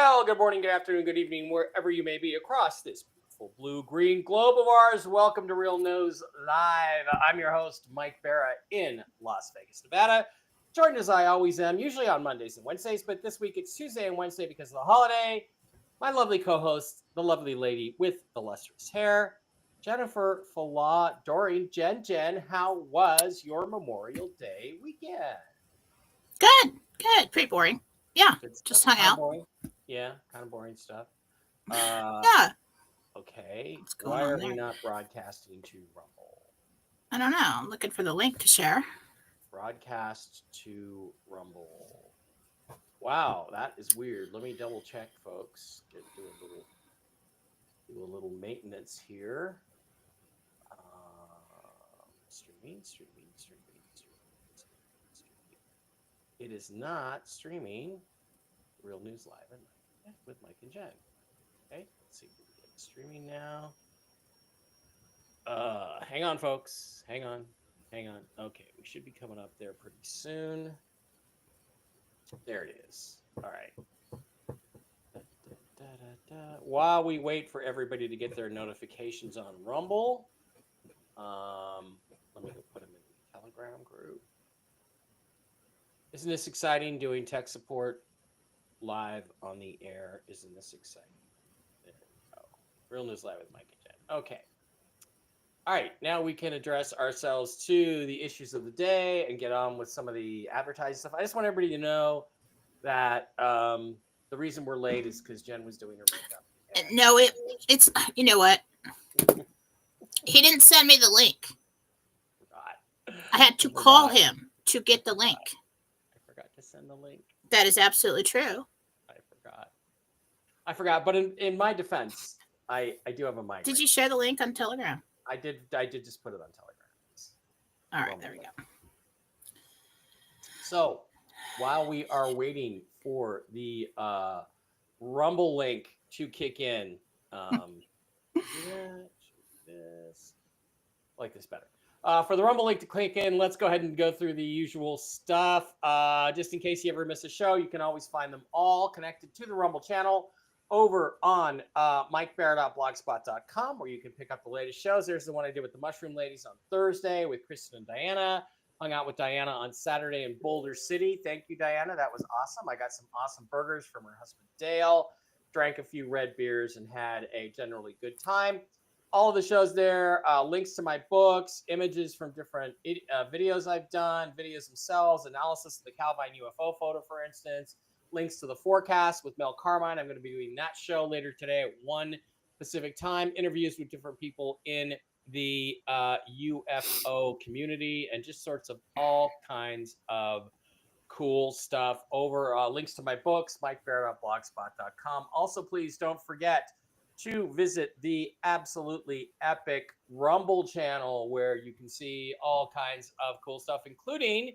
Well, good morning, good afternoon, good evening, wherever you may be across this beautiful blue-green globe of ours. Welcome to Real News Live. I'm your host, Mike Barra, in Las Vegas, Nevada. Joined as I always am, usually on Mondays and Wednesdays, but this week it's Tuesday and Wednesday because of the holiday. My lovely co-host, the lovely lady with the lustrous hair, Jennifer Fallawsophy. Jen, how was your Memorial Day weekend? Good. Pretty boring. Yeah, just hung Kind of out. boring. Yeah, kind of boring stuff. Yeah, Okay. what's going Why on are we there? not broadcasting to Rumble? I don't know. I'm looking for the link to share. Broadcast to Rumble. Wow, that is weird. Let me double check, folks. Do a little maintenance here. Streaming. It is not streaming. Real News Live with Mike and Jen. Okay, let's see if we can get it streaming now. Hang on, folks. Hang on. Okay, we should be coming up there pretty soon. There it is. All right. While we wait for everybody to get their notifications on Rumble, let me go put them in the Telegram group. Isn't this exciting doing tech support live on the air? Isn't this exciting? There we go. Real News Live with Mike and Jen. Okay. All right, now we can address ourselves to the issues of the day and get on with some of the advertising stuff. I just want everybody to know that the reason we're late is because Jen was doing her makeup. No, it's you know what? He didn't send me the link. I had to call him to get the link. I forgot to send the link. That is absolutely true. I forgot, but in my defense, I do have a mic. Did you share the link on Telegram? I did just put it on Telegram. All right, there we go. So while we are waiting for the Rumble link to kick in, this like this better. For the Rumble link to click in, let's go ahead and go through the usual stuff. Just in case you ever miss a show, you can always find them all connected to the Rumble channel over on mikebarra.blogspot.com, where you can pick up the latest shows. There's the one I did with the Mushroom Ladies on Thursday with Kristen and Diana. Hung out with Diana on Saturday in Boulder City. Thank you, Diana. That was awesome. I got some awesome burgers from her husband, Dale. Drank a few red beers and had a generally good time. All of the shows there, links to my books, images from different videos I've done, videos themselves, analysis of the Calvine UFO photo, for instance, links to the forecast with Mel Carmine. I'm going to be doing that show later today at 1 Pacific time, interviews with different people in the UFO community, and just sorts of all kinds of cool stuff over links to my books, mikebarra.blogspot.com. Also, please don't forget to visit the absolutely epic Rumble channel, where you can see all kinds of cool stuff, including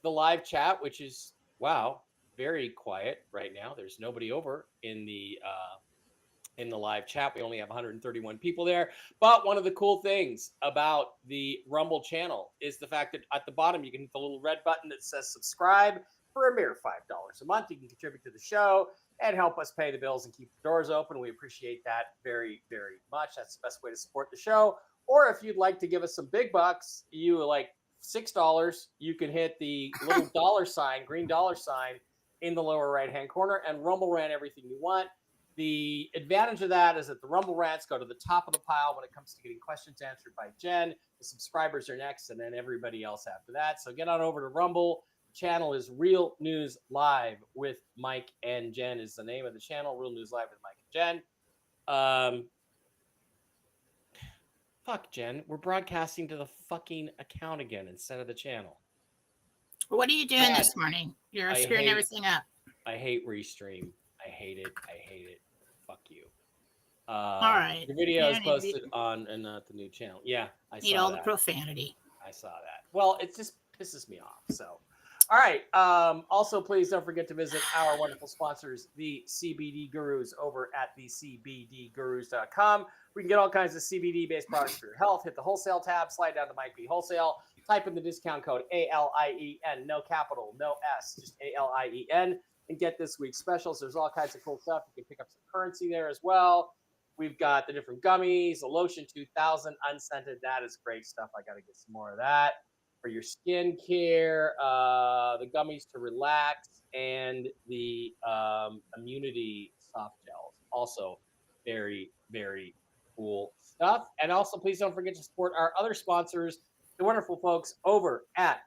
the live chat, which is, wow, very quiet right now. There's nobody over in the live chat. We only have 131 people there. But one of the cool things about the Rumble channel is the fact that at the bottom, you can hit the little red button that says subscribe for a mere $5 a month. You can contribute to the show and help us pay the bills and keep the doors open. We appreciate that very, very much. That's the best way to support the show. Or if you'd like to give us some big bucks, you like $6, you can hit the little green dollar sign in the lower right-hand corner, and Rumble ran everything you want. The advantage of that is that the Rumble rants go to the top of the pile when it comes to getting questions answered by Jen. The subscribers are next, and then everybody else after that. So get on over to Rumble. The channel is Real News Live with Mike and Jen is the name of the channel. Real News Live with Mike and Jen. Fuck, Jen. We're broadcasting to the fucking account again instead of the channel. What are you doing this morning? You're screwing everything up. I hate Restream. I hate it. Fuck you. All right. The video is posted on the new channel. Yeah, I saw that. Need all the profanity. I saw that. Well, it just pisses me off. So, all right. Also, please don't forget to visit our wonderful sponsors, the CBD Gurus, over at thecbdgurus.com. We can get all kinds of CBD-based products for your health. Hit the wholesale tab, slide down to Mike B Wholesale, type in the discount code ALIEN, no capital, no S, just ALIEN. and get this week's specials. There's all kinds of cool stuff. You can pick up some currency there as well. We've got the different gummies, the Lotion 2000 unscented. That is great stuff. I got to get some more of that for your skin care, the gummies to relax, and the immunity soft gels. Also very, very cool stuff. And also, please don't forget to support our other sponsors, the wonderful folks over at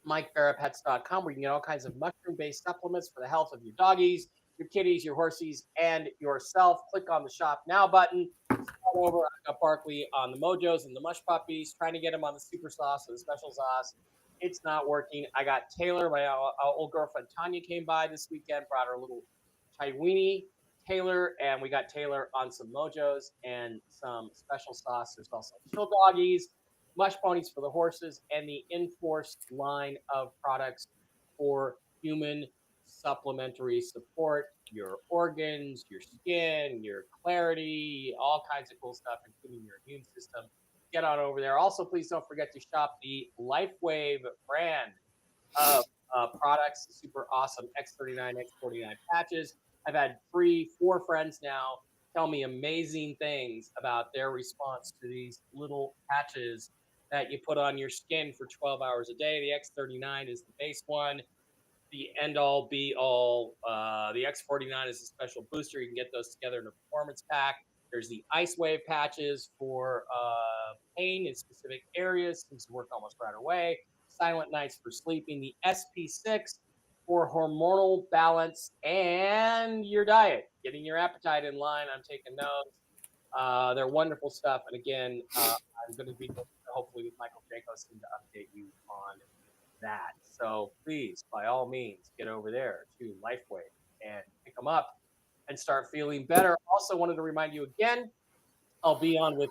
MikeFarahPets.com, where you can get all kinds of mushroom-based supplements for the health of your doggies, your kitties, your horsies, and yourself. Click on the Shop Now button. Start over. I got Barkley on the Mojos and the Mush Puppies, trying to get him on the super sauce or the special sauce. It's not working. I got Taylor, my old girlfriend Tanya came by this weekend, brought her little Taiwanese Taylor, and we got Taylor on some Mojos and some special sauce. There's also chill doggies, mush ponies for the horses, and the Enforced line of products for human supplementary support, your organs, your skin, your clarity, all kinds of cool stuff, including your immune system. Get on over there. Also, please don't forget to shop the LifeWave brand of products. Super awesome X39, X49 patches. I've had 4 friends now tell me amazing things about their response to these little patches that you put on your skin for 12 hours a day. The X39 is the base one. The end all be all. The X49 is a special booster. You can get those together in a performance pack. There's the Ice Wave patches for pain in specific areas. Seems to work almost right away. Silent Nights for sleeping. The SP6 for hormonal balance and your diet, getting your appetite in line. I'm taking notes. They're wonderful stuff. And again, I'm going to be hopefully with Michael Jacobson to update you on that. So please, by all means, get over there to LifeWave and pick them up and start feeling better. Also wanted to remind you again, I'll be on with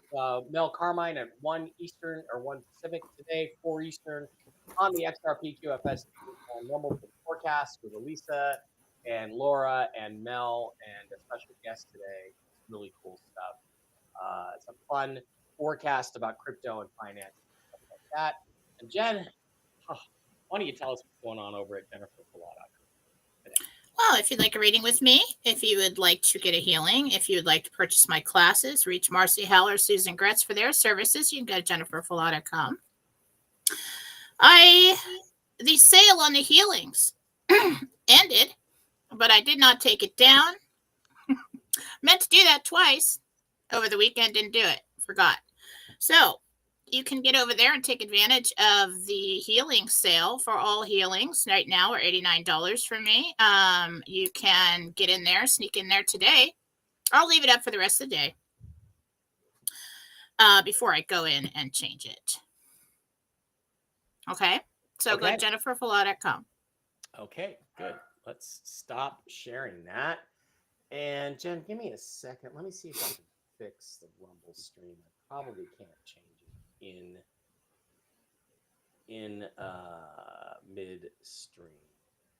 Mel Carmine at 1 Eastern or 1 Pacific today, 4 Eastern on the XRP QFS normal forecast with Elisa and Laura and Mel and a special guest today. It's really cool stuff. It's a fun forecast about crypto and finance and stuff like that. And Jen, why don't you tell us what's going on over at Jennifer Fallawsophy today? Well, if you'd like a reading with me, if you would like to get a healing, if you would like to purchase my classes, reach Marcy Hell or Susan Gretz for their services, you can go to jenniferfallah.com. The sale on the healings ended, but I did not take it down. Meant to do that twice over the weekend, didn't do it, forgot. So you can get over there and take advantage of the healing sale for all healings. Right now, are $89 for me. You can get in there, sneak in there today. I'll leave it up for the rest of the day before I go in and change it. Okay? So go to jenniferfallah.com. Okay, good. Let's stop sharing that. And Jen, give me a second. Let me see if I can fix the Rumble stream. I probably can't change it in mid-stream.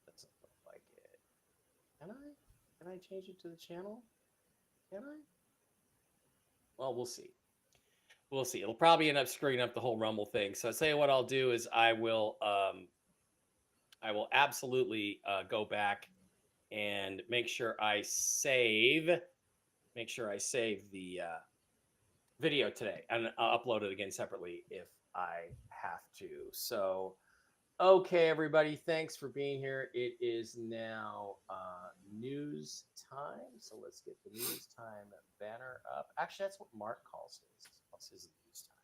Doesn't look like it. Can I? Can I change it to the channel? Can I? Well, we'll see. We'll see. It'll probably end up screwing up the whole Rumble thing. So I'll tell you what I'll do is I will absolutely go back and make sure I save the video today, and I'll upload it again separately if I have to. So, okay, everybody, thanks for being here. It is now news time. So let's get the news time banner up. Actually, that's what Mark calls his. What's his news time?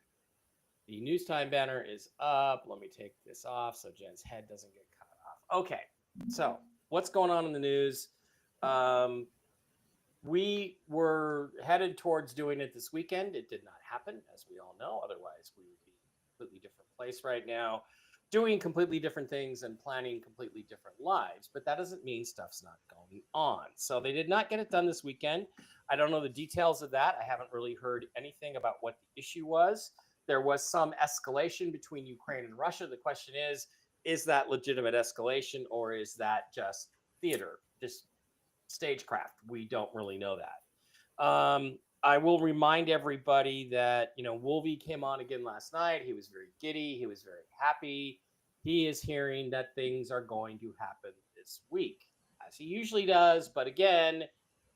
The news time banner is up. Let me take this off so Jen's head doesn't get cut off. Okay, so what's going on in the news? We were headed towards doing it this weekend. It did not happen, as we all know. Otherwise, we would be in a completely different place right now, doing completely different things and planning completely different lives. But that doesn't mean stuff's not going on. So they did not get it done this weekend. I don't know the details of that. I haven't really heard anything about what the issue was. There was some escalation between Ukraine and Russia. The question is that legitimate escalation, or is that just theater, just stagecraft? We don't really know that. I will remind everybody that, Wolvie came on again last night. He was very giddy. He was very happy. He is hearing that things are going to happen this week, has. He usually does, but again,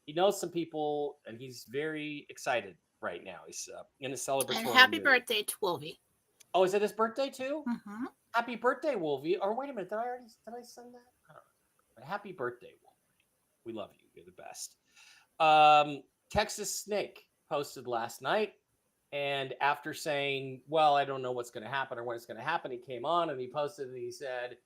he knows some people, and he's very excited right now. He's in a celebratory And happy mood. birthday to Wolvie. Oh, is it his birthday too? Mm-hmm. Happy birthday, Wolvie. Or wait a minute, did I send that? I don't know. But happy birthday, Wolvie. We love you. You're the best. Texas Snake posted last night, and after saying, well, I don't know what's going to happen or when it's going to happen, he came on and he posted and he said,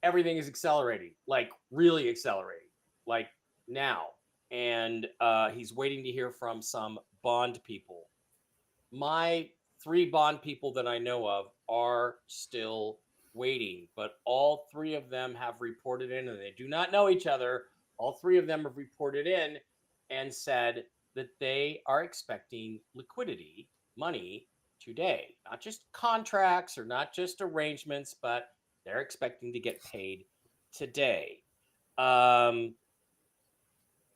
everything is accelerating, like really accelerating, like now. And he's waiting to hear from some bond people. My 3 bond people that I know of are still waiting, but all 3 of them have reported in, and they do not know each other. All 3 of them have reported in and said that they are expecting liquidity, money today, not just contracts or not just arrangements, but they're expecting to get paid today. And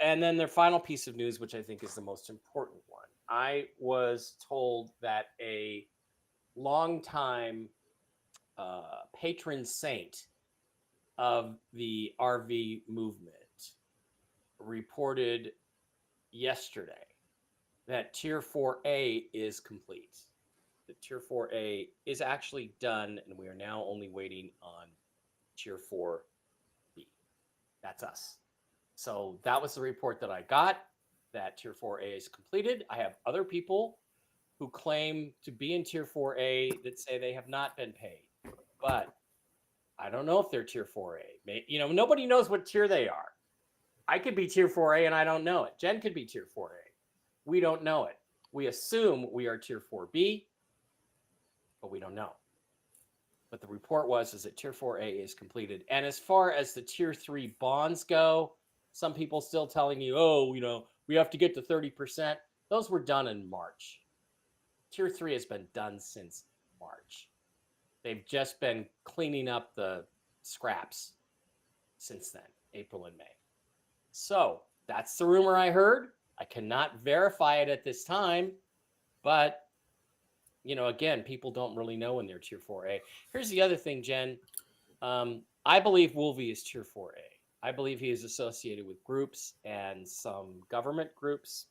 then their final piece of news, which I think is the most important one. I was told that a longtime patron saint of the RV movement reported yesterday that Tier 4A is complete. The Tier 4A is actually done, and we are now only waiting on Tier 4B. That's us. So that was the report that I got, that Tier 4A is completed. I have other people who claim to be in Tier 4A that say they have not been paid. But I don't know if they're Tier 4A. You know, nobody knows what tier they are. I could be Tier 4A and I don't know it. Jen could be Tier 4A. We don't know it. We assume we are Tier 4B, but we don't know. But the report is that Tier 4A is completed. And as far as the Tier 3 bonds go, some people still telling you, oh, you know, we have to get to 30%. Those were done in March. Tier 3 has been done since March. They've just been cleaning up the scraps since then, April and May. So that's the rumor I heard. I cannot verify it at this time, but you know, again, people don't really know when they're Tier 4A. Here's the other thing, Jen. I believe Wolvie is Tier 4A. I believe he is associated with groups and some government groups.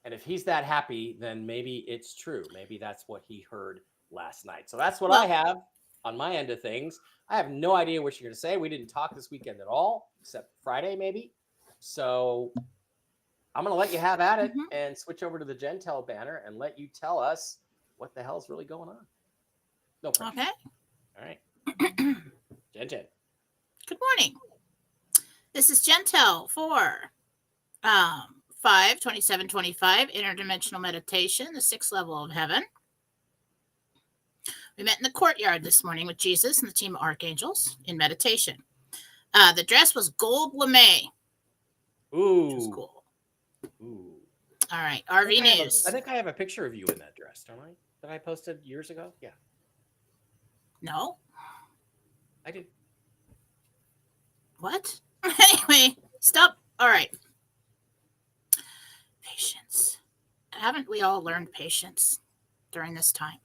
And if he's that happy, then maybe it's true. Maybe that's what he heard last night. So that's what I have on my end of things. I have no idea what you're going to say. We didn't talk this weekend at all, except Friday maybe. So I'm going to let you have at it and switch over to the Gentel banner and let you tell us what the hell's really going on. No pressure. Okay. All right. Jen. Good morning. This is Gentel for 5/27/25 interdimensional meditation, the 6th level of heaven. We met in the courtyard this morning with Jesus and the team of archangels in meditation. The dress was gold lame. Ooh. Which was cool. Ooh. All right. RV news. I think I have a picture of you in that dress, don't I? That I posted years ago? Yeah. No. I did. What? Anyway, stop. All right. Patience. Haven't we all learned patience during this time?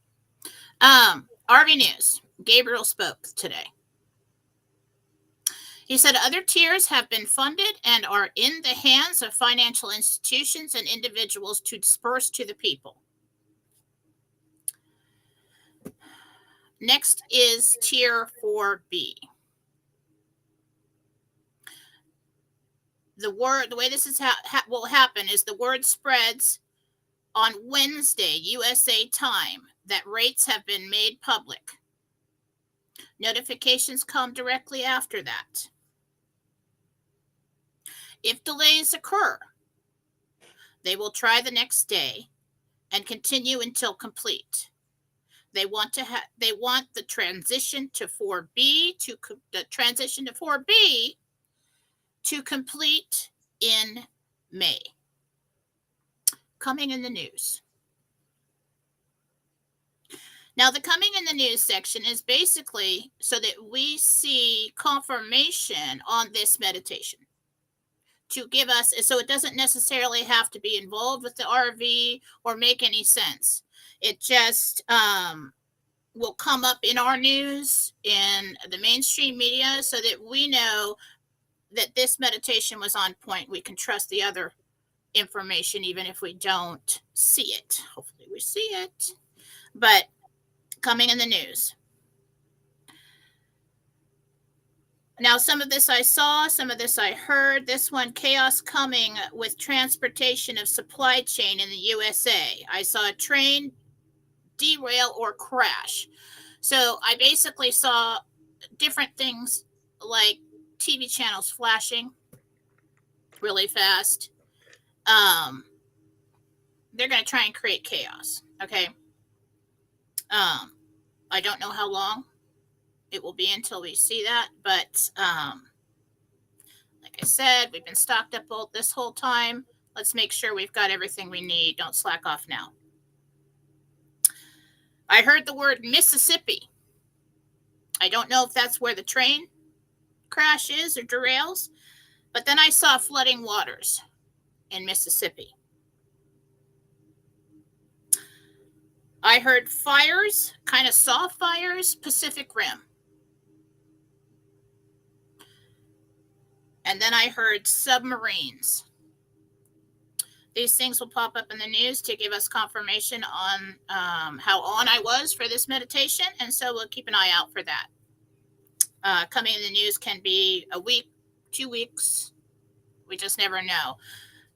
RV news. Gabriel spoke today. He said other tiers have been funded and are in the hands of financial institutions and individuals to disperse to the people. Next is Tier 4B. The way this is will happen is the word spreads on Wednesday, USA time, that rates have been made public. Notifications come directly after that. If delays occur, they will try the next day and continue until complete. They want the transition to 4B to complete in May. Coming in the news. Now, the coming in the news section is basically so that we see confirmation on this meditation to give us, so it doesn't necessarily have to be involved with the RV or make any sense. It just will come up in our news, in the mainstream media, so that we know that this meditation was on point. We can trust the other information even if we don't see it. Hopefully we see it. But coming in the news. Now, some of this I saw, some of this I heard. This one, chaos coming with transportation of supply chain in the USA. I saw a train derail or crash. So I basically saw different things like TV channels flashing really fast. They're going to try and create chaos. Okay. I don't know how long it will be until we see that, but like I said, we've been stocked up this whole time. Let's make sure we've got everything we need. Don't slack off now. I heard the word Mississippi. I don't know if that's where the train crash is or derails, but then I saw flooding waters in Mississippi. I heard fires, kind of soft fires, Pacific Rim. And then I heard submarines. These things will pop up in the news to give us confirmation on how on I was for this meditation. And so we'll keep an eye out for that. Coming in the news can be a week, 2 weeks. We just never know.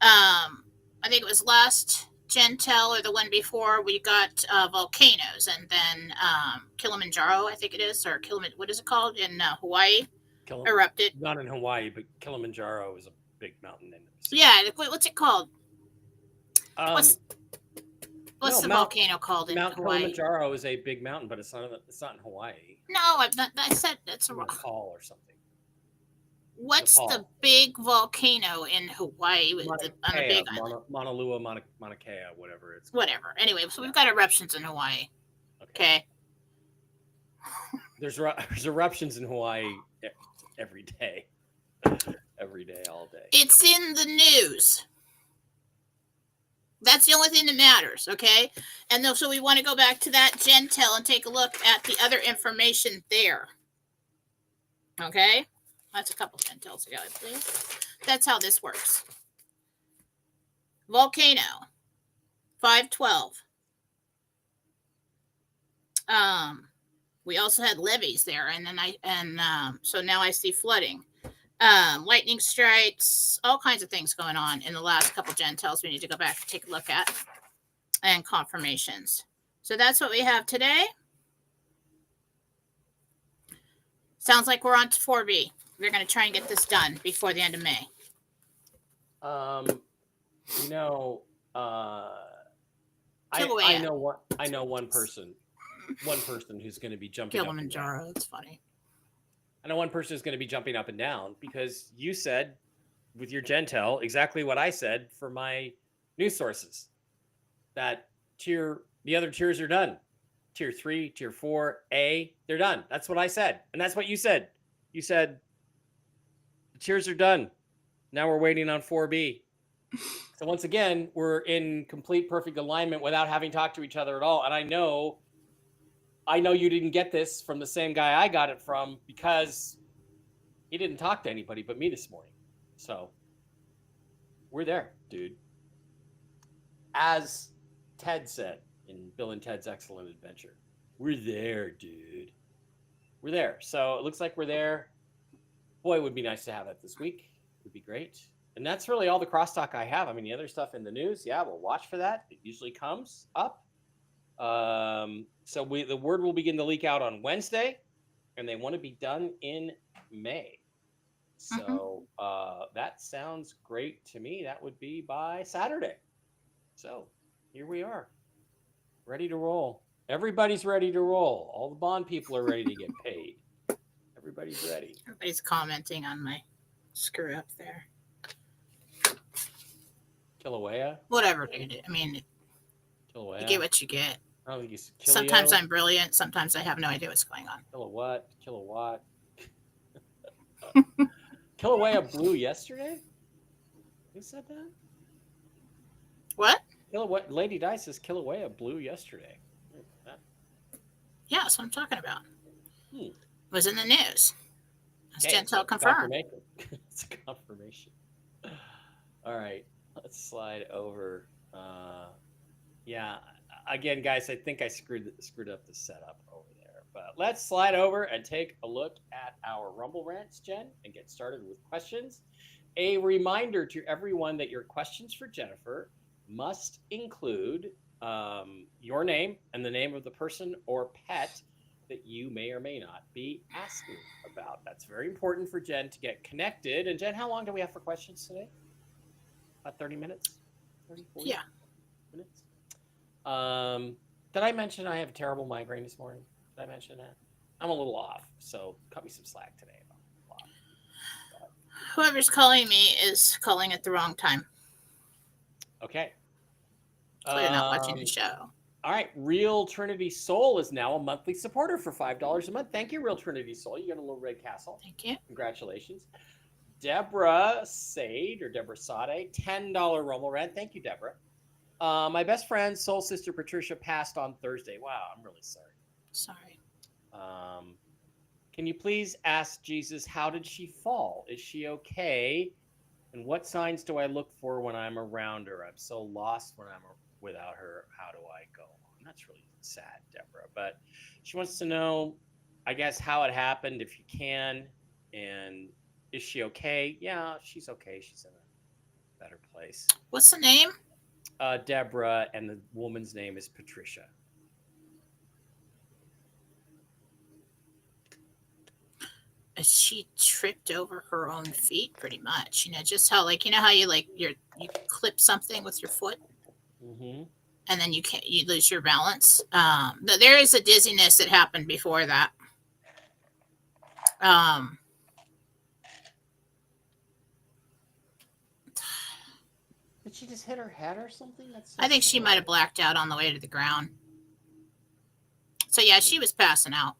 I think it was last Gentel or the one before we got volcanoes, and then Kilimanjaro, I think it is, or what is it called in Hawaii? Erupted. Not in Hawaii, but Kilimanjaro is a big mountain. Yeah, what's it called? What's the volcano called in Mount Hawaii? Kilimanjaro is a big mountain, but it's not in Hawaii. No, I said that's a Nepal or something. What's Nepal. the big volcano in Hawaii on the big island? Mauna Loa, Mauna Kea, whatever it's called. Whatever. Anyway, so we've got eruptions in Hawaii. Okay. There's eruptions in Hawaii every day. Every day, all day. It's in the news. That's the only thing that matters, okay? And so we want to go back to that Gentel and take a look at the other information there. Okay? That's a couple Gentels ago, I believe. That's how this works. Volcano, 512. We also had levees there, and then so now I see flooding. Lightning strikes, all kinds of things going on in the last couple Gentels we need to go back and take a look at, and confirmations. So that's what we have today. Sounds like we're on to 4B. We're going to try and get this done before the end of May. I know one person who's going to be jumping Kilimanjaro, that's funny. I know one person who's going to be jumping up and down because you said with your Gentel exactly what I said for my news sources, that the other tiers are done. Tier 3, Tier 4, A, they're done. That's what I said. And that's what you said. You said the tiers are done. Now we're waiting on 4B. So once again, we're in complete perfect alignment without having talked to each other at all. And I know you didn't get this from the same guy I got it from because he didn't talk to anybody but me this morning. So we're there, dude. As Ted said in Bill and Ted's Excellent Adventure, we're there, dude. We're there. So it looks like we're there. Boy, it would be nice to have that this week. It would be great. And that's really all the crosstalk I have. I mean, the other stuff in the news, yeah, we'll watch for that. It usually comes up. So the word will begin to leak out on Wednesday, and they want to be done in May. So that sounds great to me. That would be by Saturday. So here we are, ready to roll. Everybody's ready to roll. All the bond people are ready to get paid. Everybody's ready. Everybody's commenting on my screw up there. Kilauea? Whatever, dude. I mean, Kilauea? You get what you get. I don't think it's Sometimes I'm brilliant. Sometimes I have no idea what's going on. Kilowatt. Kilauea blew yesterday? Who said that? What? Lady Di says Kilauea blew yesterday. Yeah, that's what I'm talking about. It was in the news. As Gentel confirmed. It's a confirmation. All right, let's slide over. Yeah, again, guys, I think I screwed up the setup over there. But let's slide over and take a look at our Rumble rants, Jen, and get started with questions. A reminder to everyone that your questions for Jennifer must include your name and the name of the person or pet that you may or may not be asking about. That's very important for Jen to get connected. And Jen, how long do we have for questions today? About 30 minutes? 30, 40 Yeah. minutes? Did I mention I have a terrible migraine this morning? Did I mention that? I'm a little off, so cut me some slack today. Whoever's calling me is calling at the wrong time. Okay. So you're not watching the show. All right. Real Trinity Soul is now a monthly supporter for $5 a month. Thank you, Real Trinity Soul. You got a little red castle. Thank you. Congratulations. Deborah Sade $10 Rumble Rant. Thank you, Deborah. My best friend, soul sister Patricia, passed on Thursday. Wow, I'm really sorry. Sorry. Can you please ask Jesus, how did she fall? Is she okay? And what signs do I look for when I'm around her? I'm so lost when I'm without her. How do I go on? That's really sad, Deborah. But she wants to know, I guess, how it happened, if you can. And is she okay? Yeah, she's okay. She's in a better place. What's the name? Deborah, and the woman's name is Patricia. She tripped over her own feet, pretty much. Just how, how you you clip something with your foot, and then you lose your balance. There is a dizziness that happened before that. Did she just hit her head or something? I think she might have blacked out on the way to the ground. So yeah, she was passing out.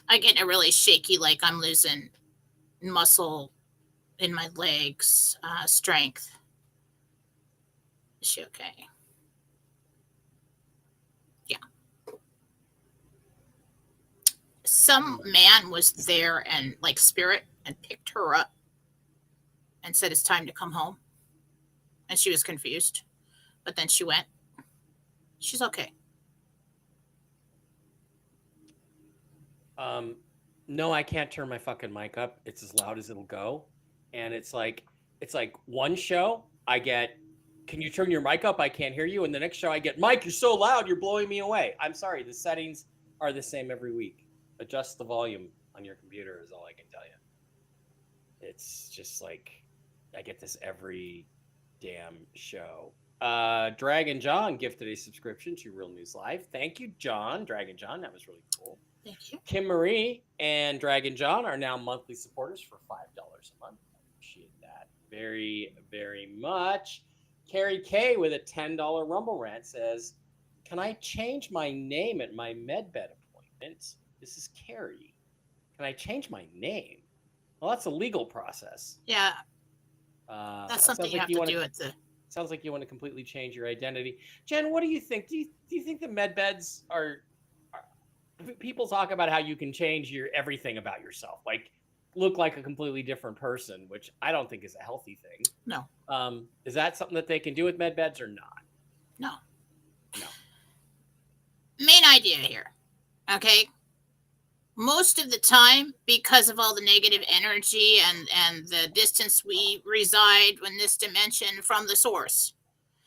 I get a really shaky, like I'm losing muscle in my legs, strength. Is she okay? Yeah. Some man was there and spirit and picked her up and said it's time to come home. And she was confused. But then she went. She's okay. No, I can't turn my fucking mic up. It's as loud as it'll go. And it's like one show I get, can you turn your mic up? I can't hear you. And the next show I get, Mike, you're so loud, you're blowing me away. I'm sorry. The settings are the same every week. Adjust the volume on your computer is all I can tell you. It's just like, I get this every damn show. Dragon John gifted a subscription to Real News Live. Thank you, John. Dragon John, that was really cool. Thank you. Kim Marie and Dragon John are now monthly supporters for $5 a month. I appreciate that very, very much. Carrie K with a $10 Rumble Rant says, can I change my name at my MedBed appointment? This is Carrie. Can I change my name? Well, that's a legal process. Yeah. That's something you have to do at the... Sounds like you want to completely change your identity. Jen, what do you think? Do you think the MedBeds are people talk about how you can change your everything about yourself, like look like a completely different person, which I don't think is a healthy thing. No. Is that something that they can do with MedBeds or not? No. No. Main idea here. Okay. Most of the time, because of all the negative energy and the distance we reside in this dimension from the source,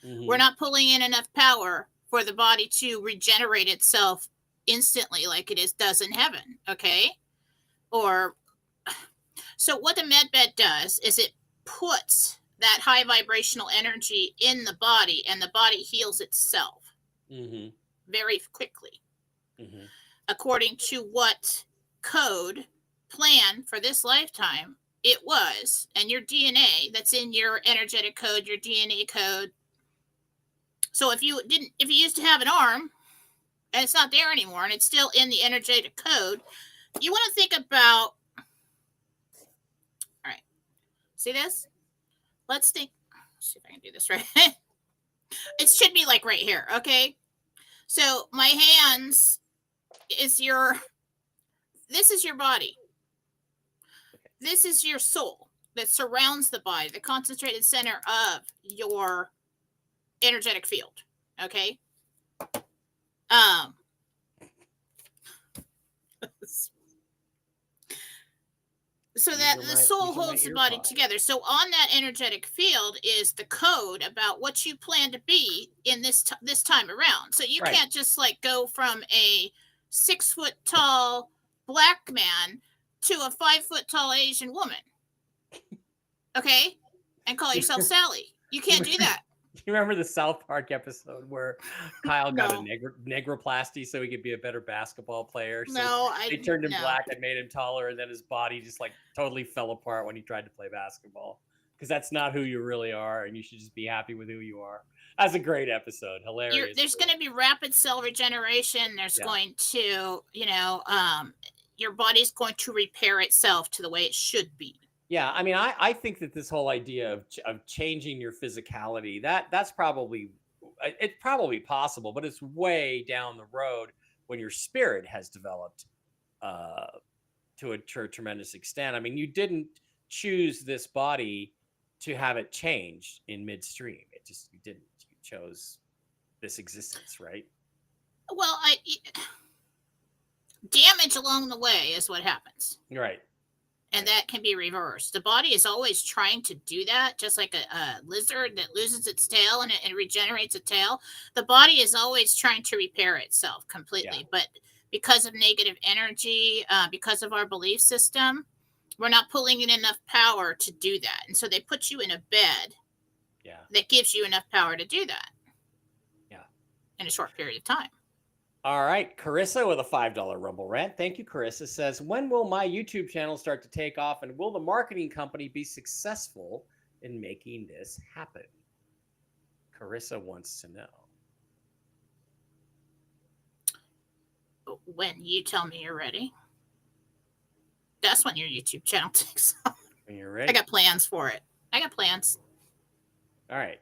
we're not pulling in enough power for the body to regenerate itself instantly like it does in heaven. Okay. So what the MedBed does is it puts that high vibrational energy in the body, and the body heals itself very quickly. According to what code plan for this lifetime it was, and your DNA that's in your energetic code, your DNA code. So if you used to have an arm and it's not there anymore and it's still in the energetic code, you want to think about, all right, see this? Let's think, see if I can do this right. It should be like right here. Okay. So my hands is this is your body. this is your soul that surrounds the body, the concentrated center of your energetic field. Okay. So that the soul holds the body together. So on that energetic field is the code about what you plan to be in this time around. So you can't just like go from a 6 foot tall black man to a 5 foot tall Asian woman. Okay. And call yourself Sally. You can't do that. You remember the South Park episode where Kyle got a negroplasty so he could be a better basketball player? So they turned him black and made him taller, and then his body just like totally fell apart when he tried to play basketball. Because that's not who you really are, and you should just be happy with who you are. That's a great episode. Hilarious. There's going to be rapid cell regeneration. There's going to, your body's going to repair itself to the way it should be. Yeah, I mean, I think that this whole idea of changing your physicality, that's probably possible, but it's way down the road when your spirit has developed to a tremendous extent. I mean, you didn't choose this body to have it changed in midstream. You didn't. You chose this existence, right? Well, damage along the way is what happens. Right. And that can be reversed. The body is always trying to do that, just like a lizard that loses its tail and it regenerates a tail. The body is always trying to repair itself completely. Yeah. But because of negative energy, because of our belief system, we're not pulling in enough power to do that. And so they put you in a bed that gives you enough power to do that. Yeah. In a short period of time. All right, Carissa with a $5 Rumble rant. Thank you, Carissa. Says, when will my YouTube channel start to take off, and will the marketing company be successful in making this happen? Carissa wants to know. When you tell me you're ready. That's when your YouTube channel takes off. When you're ready. I got plans for it. I got plans. All right.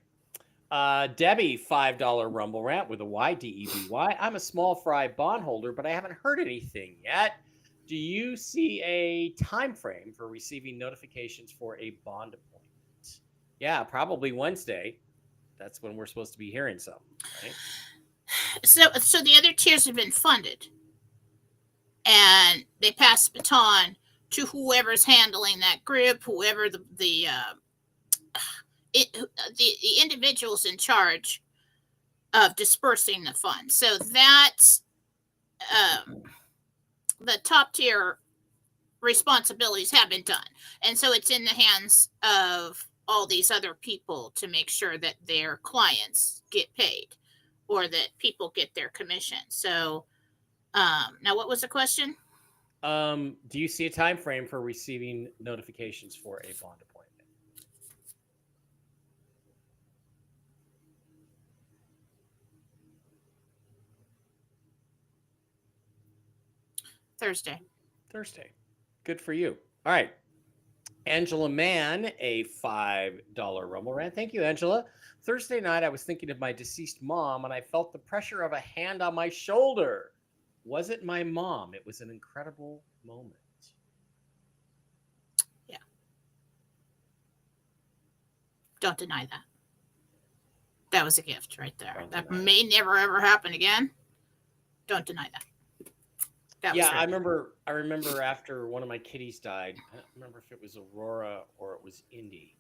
Debbie, $5 Rumble rant with a Y, D-E-B-Y. I'm a small fry bondholder, but I haven't heard anything yet. Do you see a time frame for receiving notifications for a bond appointment? Yeah, probably Wednesday. That's when we're supposed to be hearing something, right? So the other tiers have been funded, and they pass the baton to whoever's handling that group, whoever the individuals in charge of dispersing the funds. So that's the top tier responsibilities have been done. And so it's in the hands of all these other people to make sure that their clients get paid or that people get their commission. So now what was the question? Do you see a time frame for receiving notifications for a bond appointment? Thursday. Good for you. All right. Angela Mann, a $5 Rumble rant. Thank you, Angela. Thursday night, I was thinking of my deceased mom, and I felt the pressure of a hand on my shoulder. Was it my mom? It was an incredible moment. Yeah. Don't deny that. That was a gift right there. That may never, ever happen again. Don't deny that. Yeah, I remember after one of my kitties died, I don't remember if it was Aurora or it was Indy,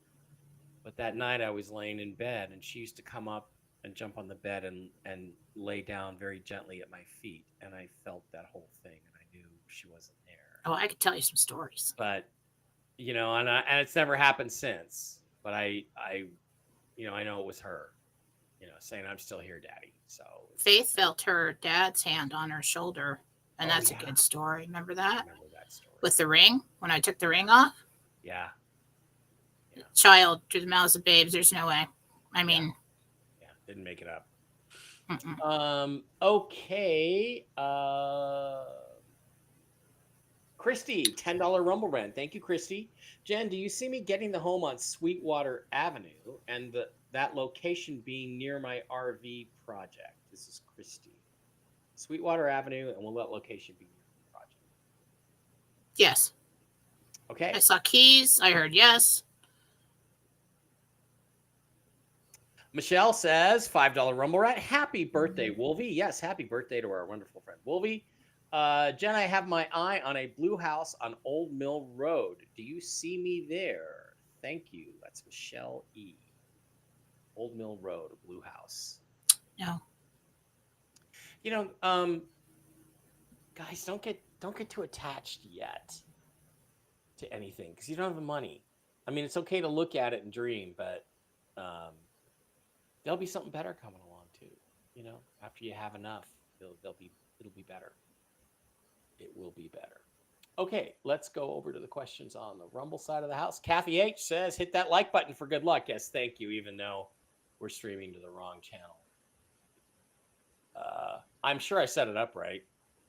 but that night I was laying in bed and she used to come up and jump on the bed and lay down very gently at my feet, and I felt that whole thing and I knew she wasn't there. Oh, I could tell you some stories. But, and it's never happened since, but I know it was her, saying, I'm still here, Daddy. So Faith felt her dad's hand on her shoulder. And that's a good story. Remember that? I remember that story. With the ring, when I took the ring off? Yeah. Child through the mouths of babes, there's no way. I mean. Yeah, didn't make it up. Okay. Christy, $10 Rumble rant. Thank you, Christy. Jen, do you see me getting the home on Sweetwater Avenue and that location being near my RV project? This is Christy. Sweetwater Avenue, and will that location be near the project? Yes. Okay. I saw keys. I heard yes. Michelle says $5 Rumble Rat. Happy birthday, Wolvie. Yes, happy birthday to our wonderful friend Wolvie. Jen, I have my eye on a blue house on Old Mill Road. Do you see me there? Thank you. That's Michelle E. Old Mill Road, a blue house. No. You know, guys, don't get too attached yet to anything because you don't have the money. I mean, it's okay to look at it and dream, but there'll be something better coming along too. You know, after you have enough, it'll be better. It will be better. Okay, let's go over to the questions on the Rumble side of the house. Kathy H says, hit that like button for good luck. Yes, thank you, even though we're streaming to the wrong channel. I'm sure I set it up right,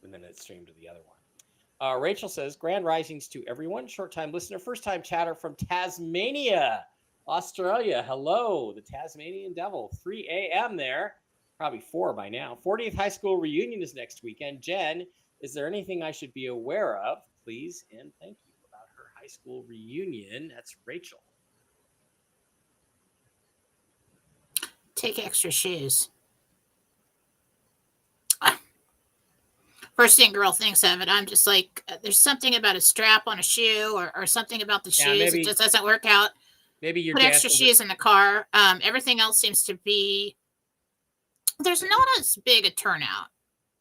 and then it streamed to the other one. Rachel says, grand risings to everyone. Short-time listener, first-time chatter from Tasmania, Australia. Hello, the Tasmanian Devil. 3 a.m. there. Probably 4 by now. 40th high school reunion is next weekend. Jen, is there anything I should be aware of? Please and thank you about her high school reunion. That's Rachel. Take extra shoes. First thing girl thinks of it, I'm just like, there's something about a strap on a shoe or something about the shoes. Maybe, it just doesn't work out. Maybe you're put extra shoes in the car. Everything else seems to be, there's not as big a turnout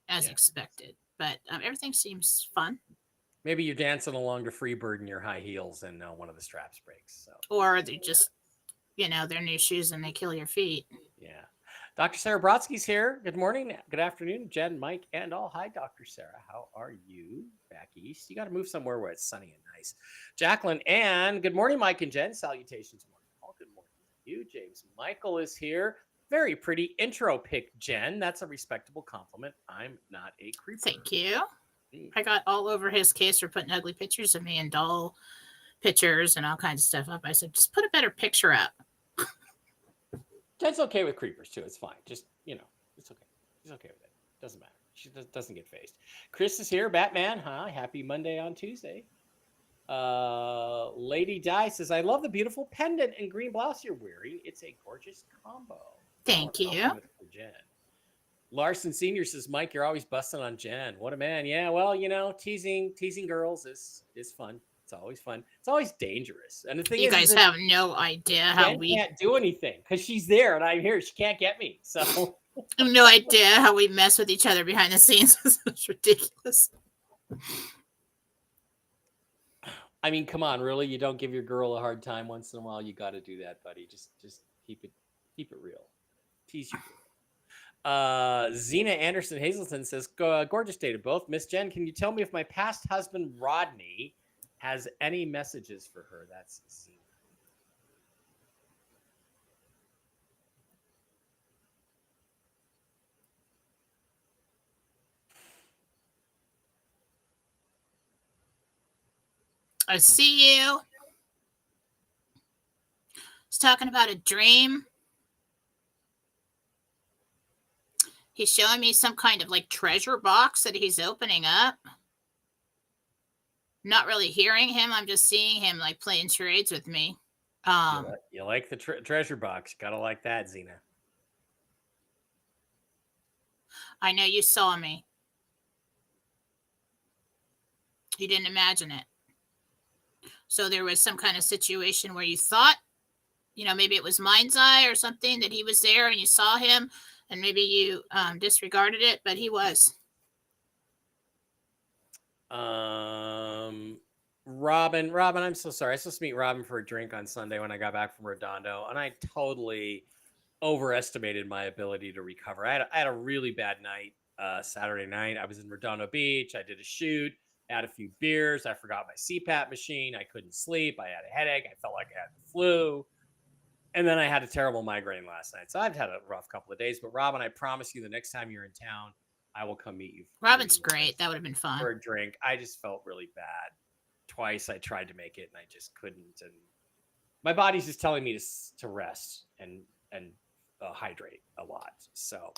as expected, but everything seems fun. Maybe you're dancing along to Freebird in your high heels and one of the straps breaks. So. Or they just, they're new shoes and they kill your feet. Yeah. Dr. Sarah Brodsky's here. Good morning. Good afternoon, Jen, Mike, and all. Hi, Dr. Sarah. How are you back east? You got to move somewhere where it's sunny and nice. Jacqueline, and good morning, Mike and Jen. Salutations. All good morning to you. James Michael is here. Very pretty intro pic, Jen. That's a respectable compliment. I'm not a creeper. Thank you. I got all over his case for putting ugly pictures of me and doll pictures and all kinds of stuff up. I said, just put a better picture up. Jen's okay with creepers too. It's fine. Just, it's okay. She's okay with it. Doesn't matter. She doesn't get phased. Chris is here. Batman. Hi. Happy Monday on Tuesday. Lady Di says, I love the beautiful pendant and green blouse you're wearing. It's a gorgeous combo. Thank you. Jen. Larson Sr. says, Mike, you're always busting on Jen. What a man. Yeah, well, teasing girls is fun. It's always fun. It's always dangerous. And the thing you guys have no idea how we can't do anything because she's there and I'm here. She can't get me. So I have no idea how we mess with each other behind the scenes. It's ridiculous. I mean, come on, really? You don't give your girl a hard time once in a while. You got to do that, buddy. Just keep it real. Tease your girl. Zena Anderson Hazelton says, gorgeous day to both. Miss Jen, can you tell me if my past husband Rodney has any messages for her? That's Zena. I see you. He's talking about a dream. He's showing me some kind of treasure box that he's opening up. Not really hearing him. I'm just seeing him playing charades with me. You like the treasure box. You gotta like that, Zena. I know you saw me. You didn't imagine it. So there was some kind of situation where you thought, maybe it was mind's eye or something that he was there and you saw him and maybe you disregarded it, but he was. Robin, I'm so sorry. I was supposed to meet Robin for a drink on Sunday when I got back from Redondo, and I totally overestimated my ability to recover. I had a really bad night Saturday night. I was in Redondo Beach. I did a shoot. I had a few beers. I forgot my CPAP machine. I couldn't sleep. I had a headache. I felt like I had the flu. And then I had a terrible migraine last night. So I've had a rough couple of days. But Robin, I promise you the next time you're in town, I will come meet you. Robin's great. That would have been fun. For a drink. I just felt really bad. Twice I tried to make it and I just couldn't. And my body's just telling me to rest and hydrate a lot. So,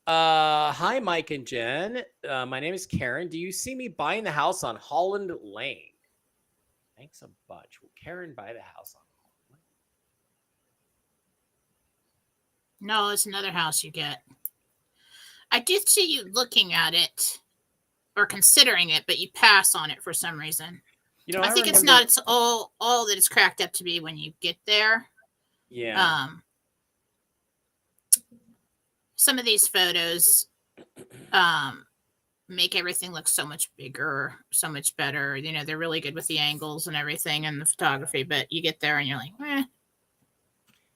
hi, Mike and Jen. My name is Karen. Do you see me buying the house on Holland Lane? Thanks a bunch. Will Karen buy the house on? No, it's another house you get. I did see you looking at it or considering it, but you pass on it for some reason. You know, I think it's not. It's all that it's cracked up to be when you get there. Yeah. Some of these photos make everything look so much bigger, so much better. You know, they're really good with the angles and everything and the photography, but you get there and you're like, eh.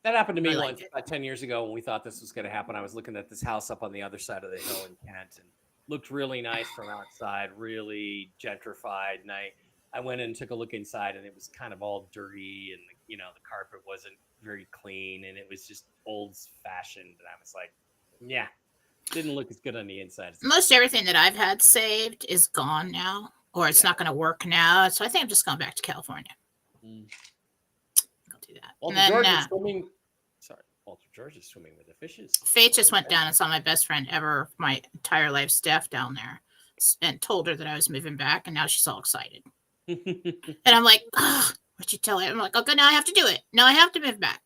That happened to me once about 10 years ago when we thought this was going to happen. I was looking at this house up on the other side of the hill in Kent and looked really nice from outside, really gentrified. And I went in and took a look inside, and it was kind of all dirty, and the carpet wasn't very clean, and it was just old fashioned. And I was like, yeah, didn't look as good on the inside. Most everything that I've had saved is gone now, or it's not going to work now. So I think I'm just going back to California. I'll do that. Walter George is swimming with the fishes. Faith just went down and saw my best friend ever, my entire life, Steph, down there, and told her that I was moving back, and now she's all excited. And I'm like, oh, what'd you tell her? I'm like, okay, now I have to do it. Now I have to move back.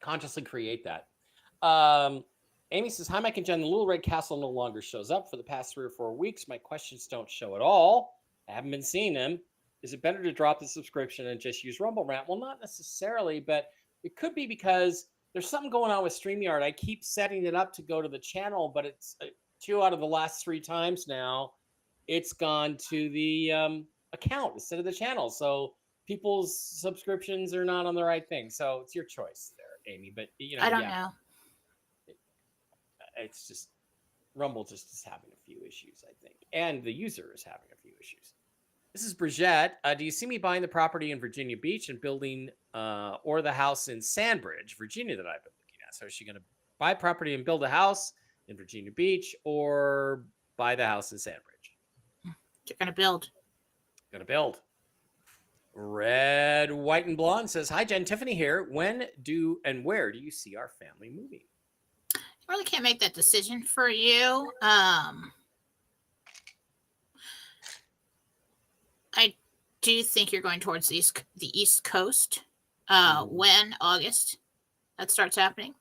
Consciously create that. Amy says, hi, Mike and Jen. The Little Red Castle no longer shows up for the past 3 or 4 weeks. My questions don't show at all. I haven't been seeing them. Is it better to drop the subscription and just use Rumble Rant? Well, not necessarily, but it could be because there's something going on with StreamYard. I keep setting it up to go to the channel, but it's 2 out of the last 3 times now. It's gone to the account instead of the channel. So people's subscriptions are not on the right thing. So it's your choice there, Amy. But I don't know. It's just Rumble just is having a few issues, I think, and the user is having a few issues. This is Brigitte. Do you see me buying the property in Virginia Beach and building or the house in Sandbridge, Virginia, that I've been looking at? So is she going to buy property and build a house in Virginia Beach or buy the house in Sandbridge? You're going to build. Going to build. Red, White, and Blonde says, hi, Jen. Tiffany here. When do and where do you see our family moving? I really can't make that decision for you. I do think you're going towards the East Coast. When? August? That starts happening.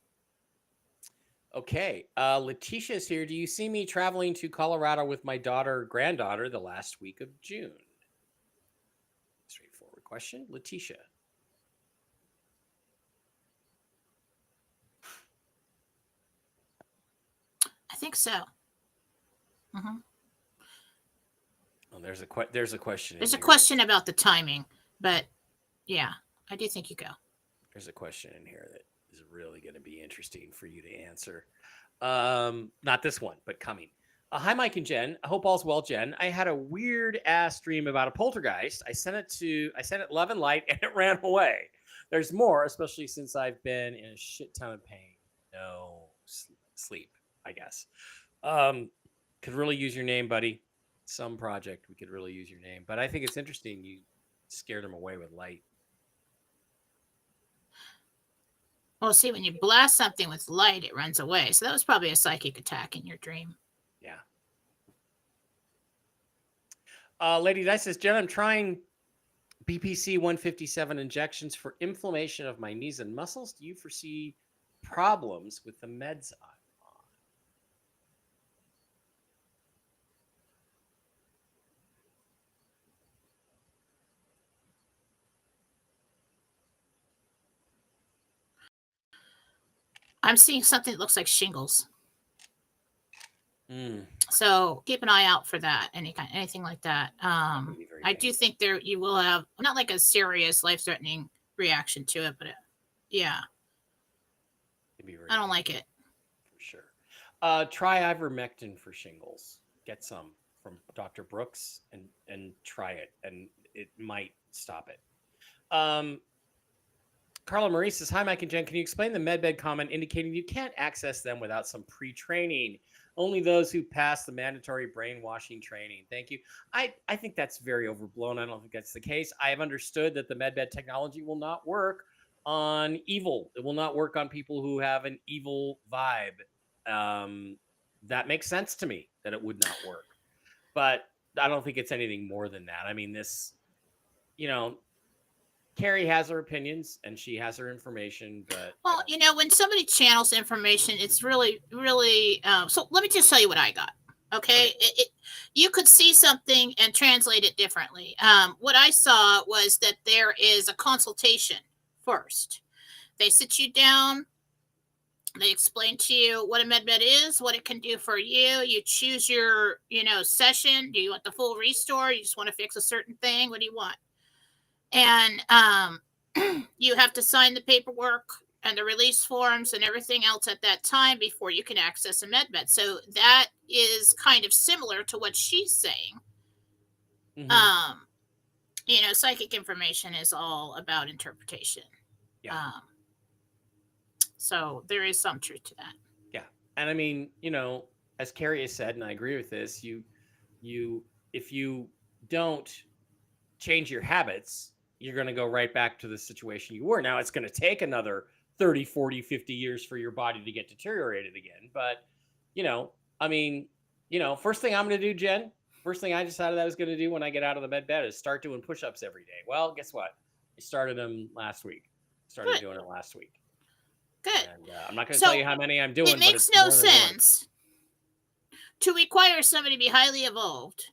Okay. Letitia is here. Do you see me traveling to Colorado with my granddaughter the last week of June? Straightforward question. Letitia. I think so. Mm-hmm. Well, there's a question. There's a question about the timing, but yeah, I do think you go. There's a question in here that is really going to be interesting for you to answer. Not this one, but coming. Hi, Mike and Jen. I hope all's well, Jen. I had a weird ass dream about a poltergeist. I sent it love and light, and it ran away. There's more, especially since I've been in a shit ton of pain. No sleep, I guess. Could really use your name, buddy. Some project we could really use your name, but I think it's interesting you scared him away with light. Well, see, when you blast something with light, it runs away. So that was probably a psychic attack in your dream. Yeah. Lady Dice says, Jen, I'm trying BPC 157 injections for inflammation of my knees and muscles. Do you foresee problems with the meds I'm on? I'm seeing something that looks like shingles. So keep an eye out for that. Anything like that. I do think you will have not like a serious life-threatening reaction to it, but yeah. I don't like it. For sure. Try ivermectin for shingles. Get some from Dr. Brooks and try it, and it might stop it. Carla Marie says, hi, Mike and Jen. Can you explain the MedBed comment indicating you can't access them without some pre-training? Only those who pass the mandatory brainwashing training. Thank you. I think that's very overblown. I don't think that's the case. I have understood that the MedBed technology will not work on evil. It will not work on people who have an evil vibe. That makes sense to me that it would not work. But I don't think it's anything more than that. I mean, this you know, Carrie has her opinions and she has her information, but Well, when somebody channels information, it's really, really. So let me just tell you what I got. Okay, okay. You could see something and translate it differently. What I saw was that there is a consultation first. They sit you down. They explain to you what a MedBed is, what it can do for you. You choose your, session. Do you want the full restore? You just want to fix a certain thing? What do you want? And you have to sign the paperwork and the release forms and everything else at that time before you can access a MedBed. So that is kind of similar to what she's saying. Mm-hmm. Psychic information is all about interpretation. Yeah. So there is some truth to that. Yeah. And I mean, as Carrie has said, and I agree with this, if you don't change your habits, you're going to go right back to the situation you were. Now it's going to take another 30, 40, 50 years for your body to get deteriorated again. But, first thing I'm going to do, Jen, first thing I decided I was going to do when I get out of the bed is start doing push-ups every day. Well, guess what? I started them last week. Started doing it last week. Good. And I'm not going to tell you how many I'm doing. It makes no sense to require somebody to be highly evolved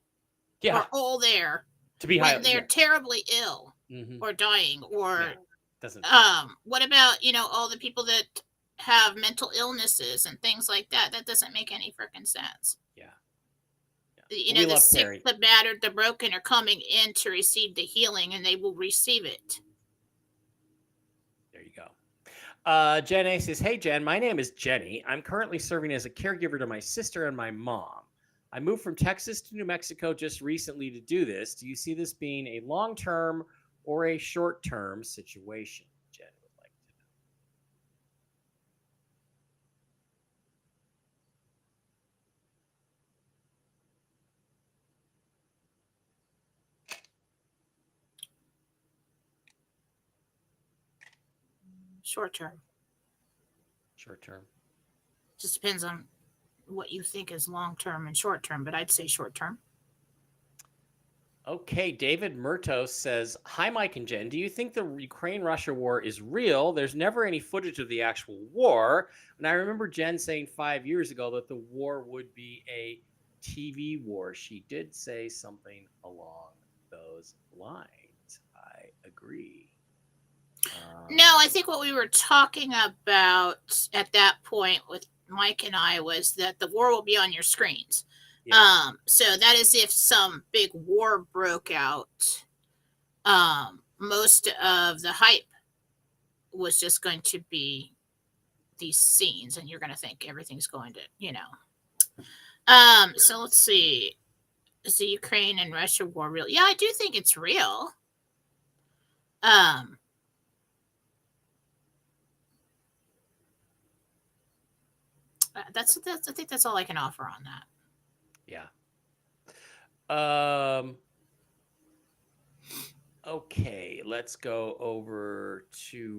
or all there to be when they're terribly ill or dying or doesn't. What about all the people that have mental illnesses and things like that? That doesn't make any freaking sense. The sick, the battered, the broken are coming in to receive the healing, and they will receive it. There you go. Jen A says, "Hey Jen, my name is Jenny. I'm currently serving as a caregiver to my sister and my mom. I moved from Texas to New Mexico just recently to do this. Do you see this being a long-term or a short-term situation?" Jen would like to know. Short term. Short term. Just depends on what you think is long term and short term, but I'd say short term. Okay, David Murtos says, "Hi, Mike and Jen. Do you think the Ukraine-Russia war is real? There's never any footage of the actual war. And I remember Jen saying 5 years ago that the war would be a TV war. She did say something along those lines. I agree." No, I think what we were talking about at that point with Mike and I was that the war will be on your screens. Yeah. So that is if some big war broke out. Most of the hype was just going to be these scenes, and you're going to think everything's going to, So let's see. Is the Ukraine and Russia war real? Yeah, I do think it's real. That's I think that's all I can offer on that. Yeah. Okay, let's go over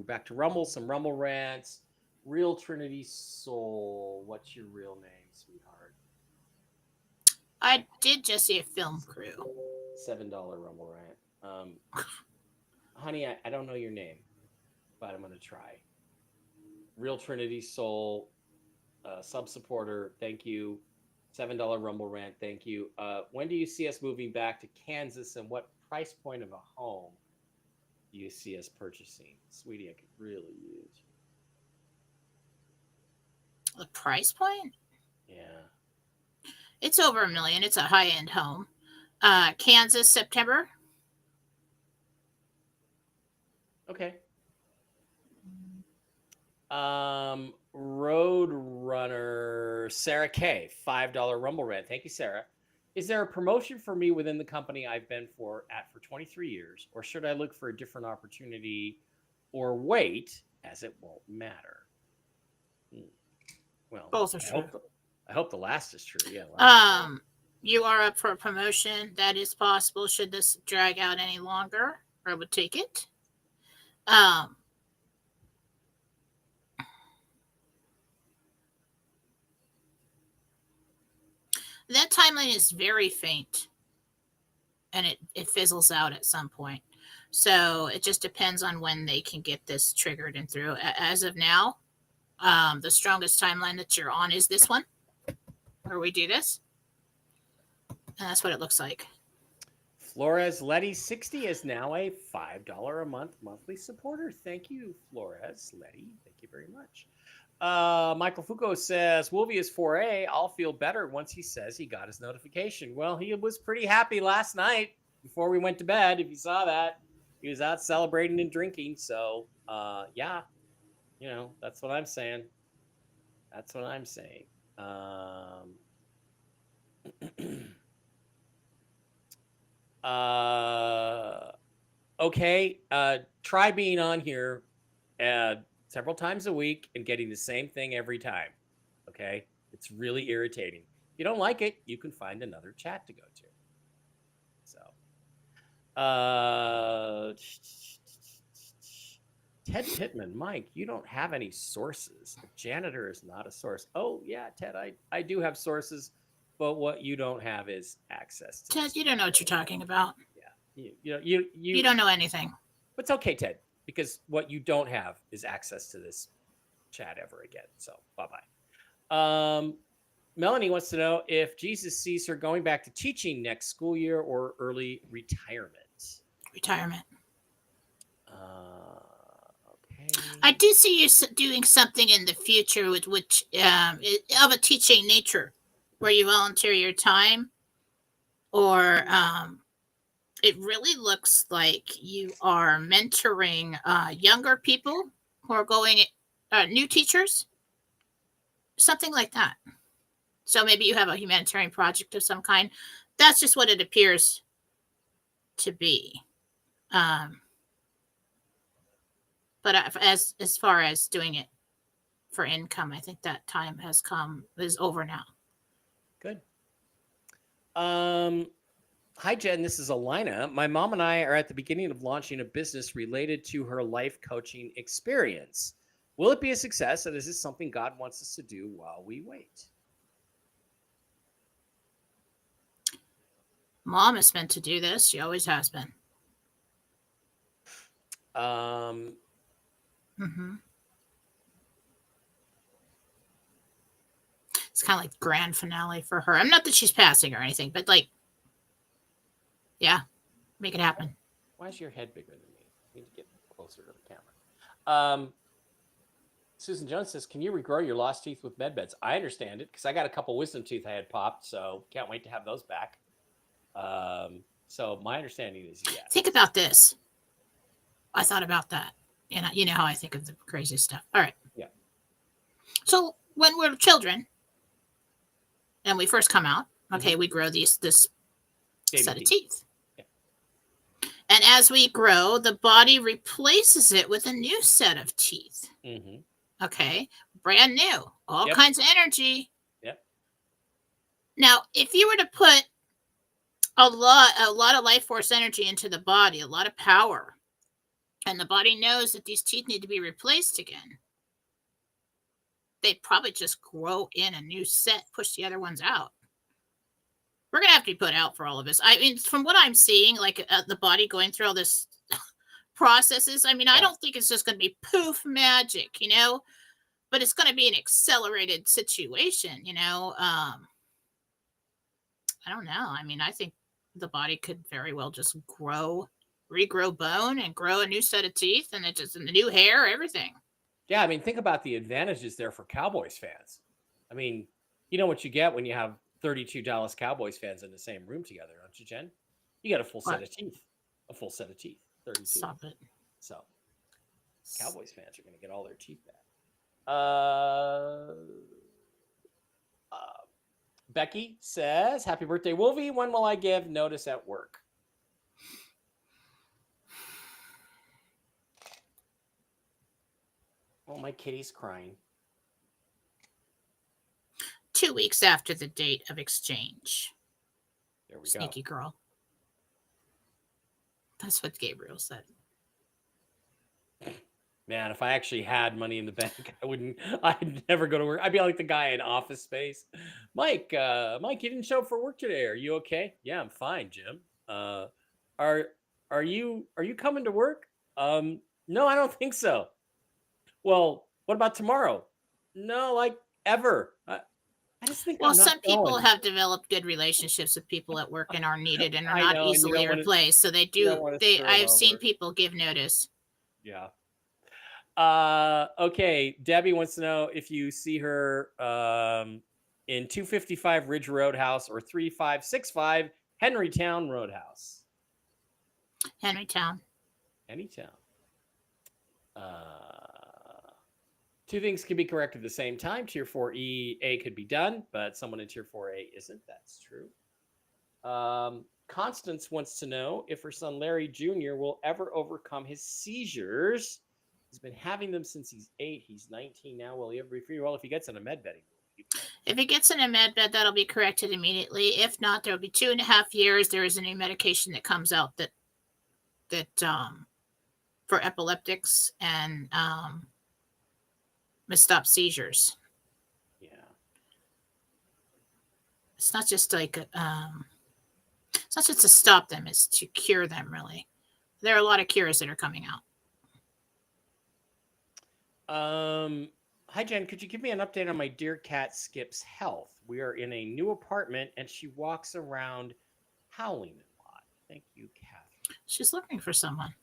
back to Rumble, some Rumble rants. Real Trinity Soul, what's your real name, sweetheart? I did just see a film crew. $7 Rumble rant. Honey, I don't know your name, but I'm going to try. Real Trinity Soul, sub supporter, thank you. $7 Rumble rant, thank you. When do you see us moving back to Kansas, and what price point of a home do you see us purchasing? Sweetie, I could really use the price point. Yeah, it's over $1 million. It's a high-end home. Kansas, September. Okay. Roadrunner Sarah K, $5 Rumble rant. Thank you, Sarah. Is there a promotion for me within the company I've been for 23 years, or should I look for a different opportunity or wait, as it won't matter? Well, both are true. I hope the last is true. Yeah. You are up for a promotion. That is possible. Should this drag out any longer, I would take it. That timeline is very faint, and it fizzles out at some point. So it just depends on when they can get this triggered and through. As of now, the strongest timeline that you're on is this one, where we do this. And that's what it looks like. Flores Letty 60 is now a $5 a month monthly supporter. Thank you, Flores Letty. Thank you very much. Michael Foucault says, Wolvie is 4A. I'll feel better once he says he got his notification. Well, he was pretty happy last night before we went to bed. If you saw that, he was out celebrating and drinking. So, yeah, that's what I'm saying. That's what I'm saying. Okay. Try being on here several times a week and getting the same thing every time. Okay. It's really irritating. If you don't like it, you can find another chat to go to. So, Ted Pittman, Mike, you don't have any sources. A janitor is not a source. Oh yeah, Ted, I do have sources, but what you don't have is access to. Ted, you don't know what you're talking about. Yeah, you don't know anything. It's okay, Ted, because what you don't have is access to this chat ever again. So bye-bye. Melanie wants to know if Jesus sees her going back to teaching next school year or early retirement. Retirement. Okay. I do see you doing something in the future with which of a teaching nature, where you volunteer your time, or it really looks like you are mentoring younger people who are going, new teachers, something like that. So maybe you have a humanitarian project of some kind. That's just what it appears to be. But as far as doing it for income, I think that time is over now. Good. Hi, Jen. This is Alina. My mom and I are at the beginning of launching a business related to her life coaching experience. Will it be a success, and is this something God wants us to do while we wait? Mom is meant to do this. She always has been. It's kind of like grand finale for her. I'm not that she's passing or anything, but yeah, make it happen. Why is your head bigger than me? I need to get closer to the camera. Susan Jones says, can you regrow your lost teeth with med beds? I understand it because I got a couple wisdom teeth I had popped, so can't wait to have those back. So my understanding is yes. Think about this. I thought about that. And you know how I think of the crazy stuff. All right. Yeah. So when we're children and we first come out, okay, we grow this set of teeth. Yeah. And as we grow, the body replaces it with a new set of teeth. Mm-hmm. Okay. Brand new. All kinds of energy. Yep. Now, if you were to put a lot of life force energy into the body, a lot of power, and the body knows that these teeth need to be replaced again, they probably just grow in a new set, push the other ones out. We're going to have to be put out for all of this. I mean, from what I'm seeing, like the body going through all this processes, I mean, I don't think it's just going to be poof magic, but it's going to be an accelerated situation, I don't know. I mean, I think the body could very well just regrow bone and grow a new set of teeth, and it just, and the new hair, everything. Yeah, I mean, think about the advantages there for Cowboys fans. I mean, you know what you get when you have 32 Dallas Cowboys fans in the same room together, don't you, Jen? You get a full set of teeth. A full set of teeth. 32. Stop it. So, Cowboys fans are going to get all their teeth back. Becky says, happy birthday, Wolvie. When will I give notice at work? Oh, my kitty's crying. 2 weeks after the date of exchange. There we Sneaky go. girl. That's what Gabriel said. Man, if I actually had money in the bank, I'd never go to work. I'd be like the guy in Office Space. Mike, you didn't show up for work today. Are you okay? Yeah, I'm fine, Jim. Are Are you coming to work? No, I don't think so. Well, what about tomorrow? No, like ever. I just think Well, I'm not some people going. have developed good relationships with people at work and are needed and are I not know, and easily replaced. So they you don't do. want to They screw them I've seen over. people give notice. Yeah. Okay. Debbie wants to know if you see her in 255 Ridge Roadhouse or 3565 Henrytown Roadhouse. Henrytown. Anytown. Two things can be correct at the same time. Tier 4A could be done, but someone in Tier 4A isn't. That's true. Constance wants to know if her son Larry Jr. will ever overcome his seizures. He's been having them since he's 8. He's 19 now. Will he ever be free? Well, if he gets on a med bed, he will. If he gets in a med bed, that'll be corrected immediately. If not, there'll be 2.5 years. There is a new medication that comes out that for epileptics and stop seizures. Yeah. It's not just like it's not just to stop them; it's to cure them. Really, there are a lot of cures that are coming out. Hi Jen, could you give me an update on my dear cat Skip's health? We are in a new apartment and she walks around howling a lot. Thank you, Catherine. She's looking for someone.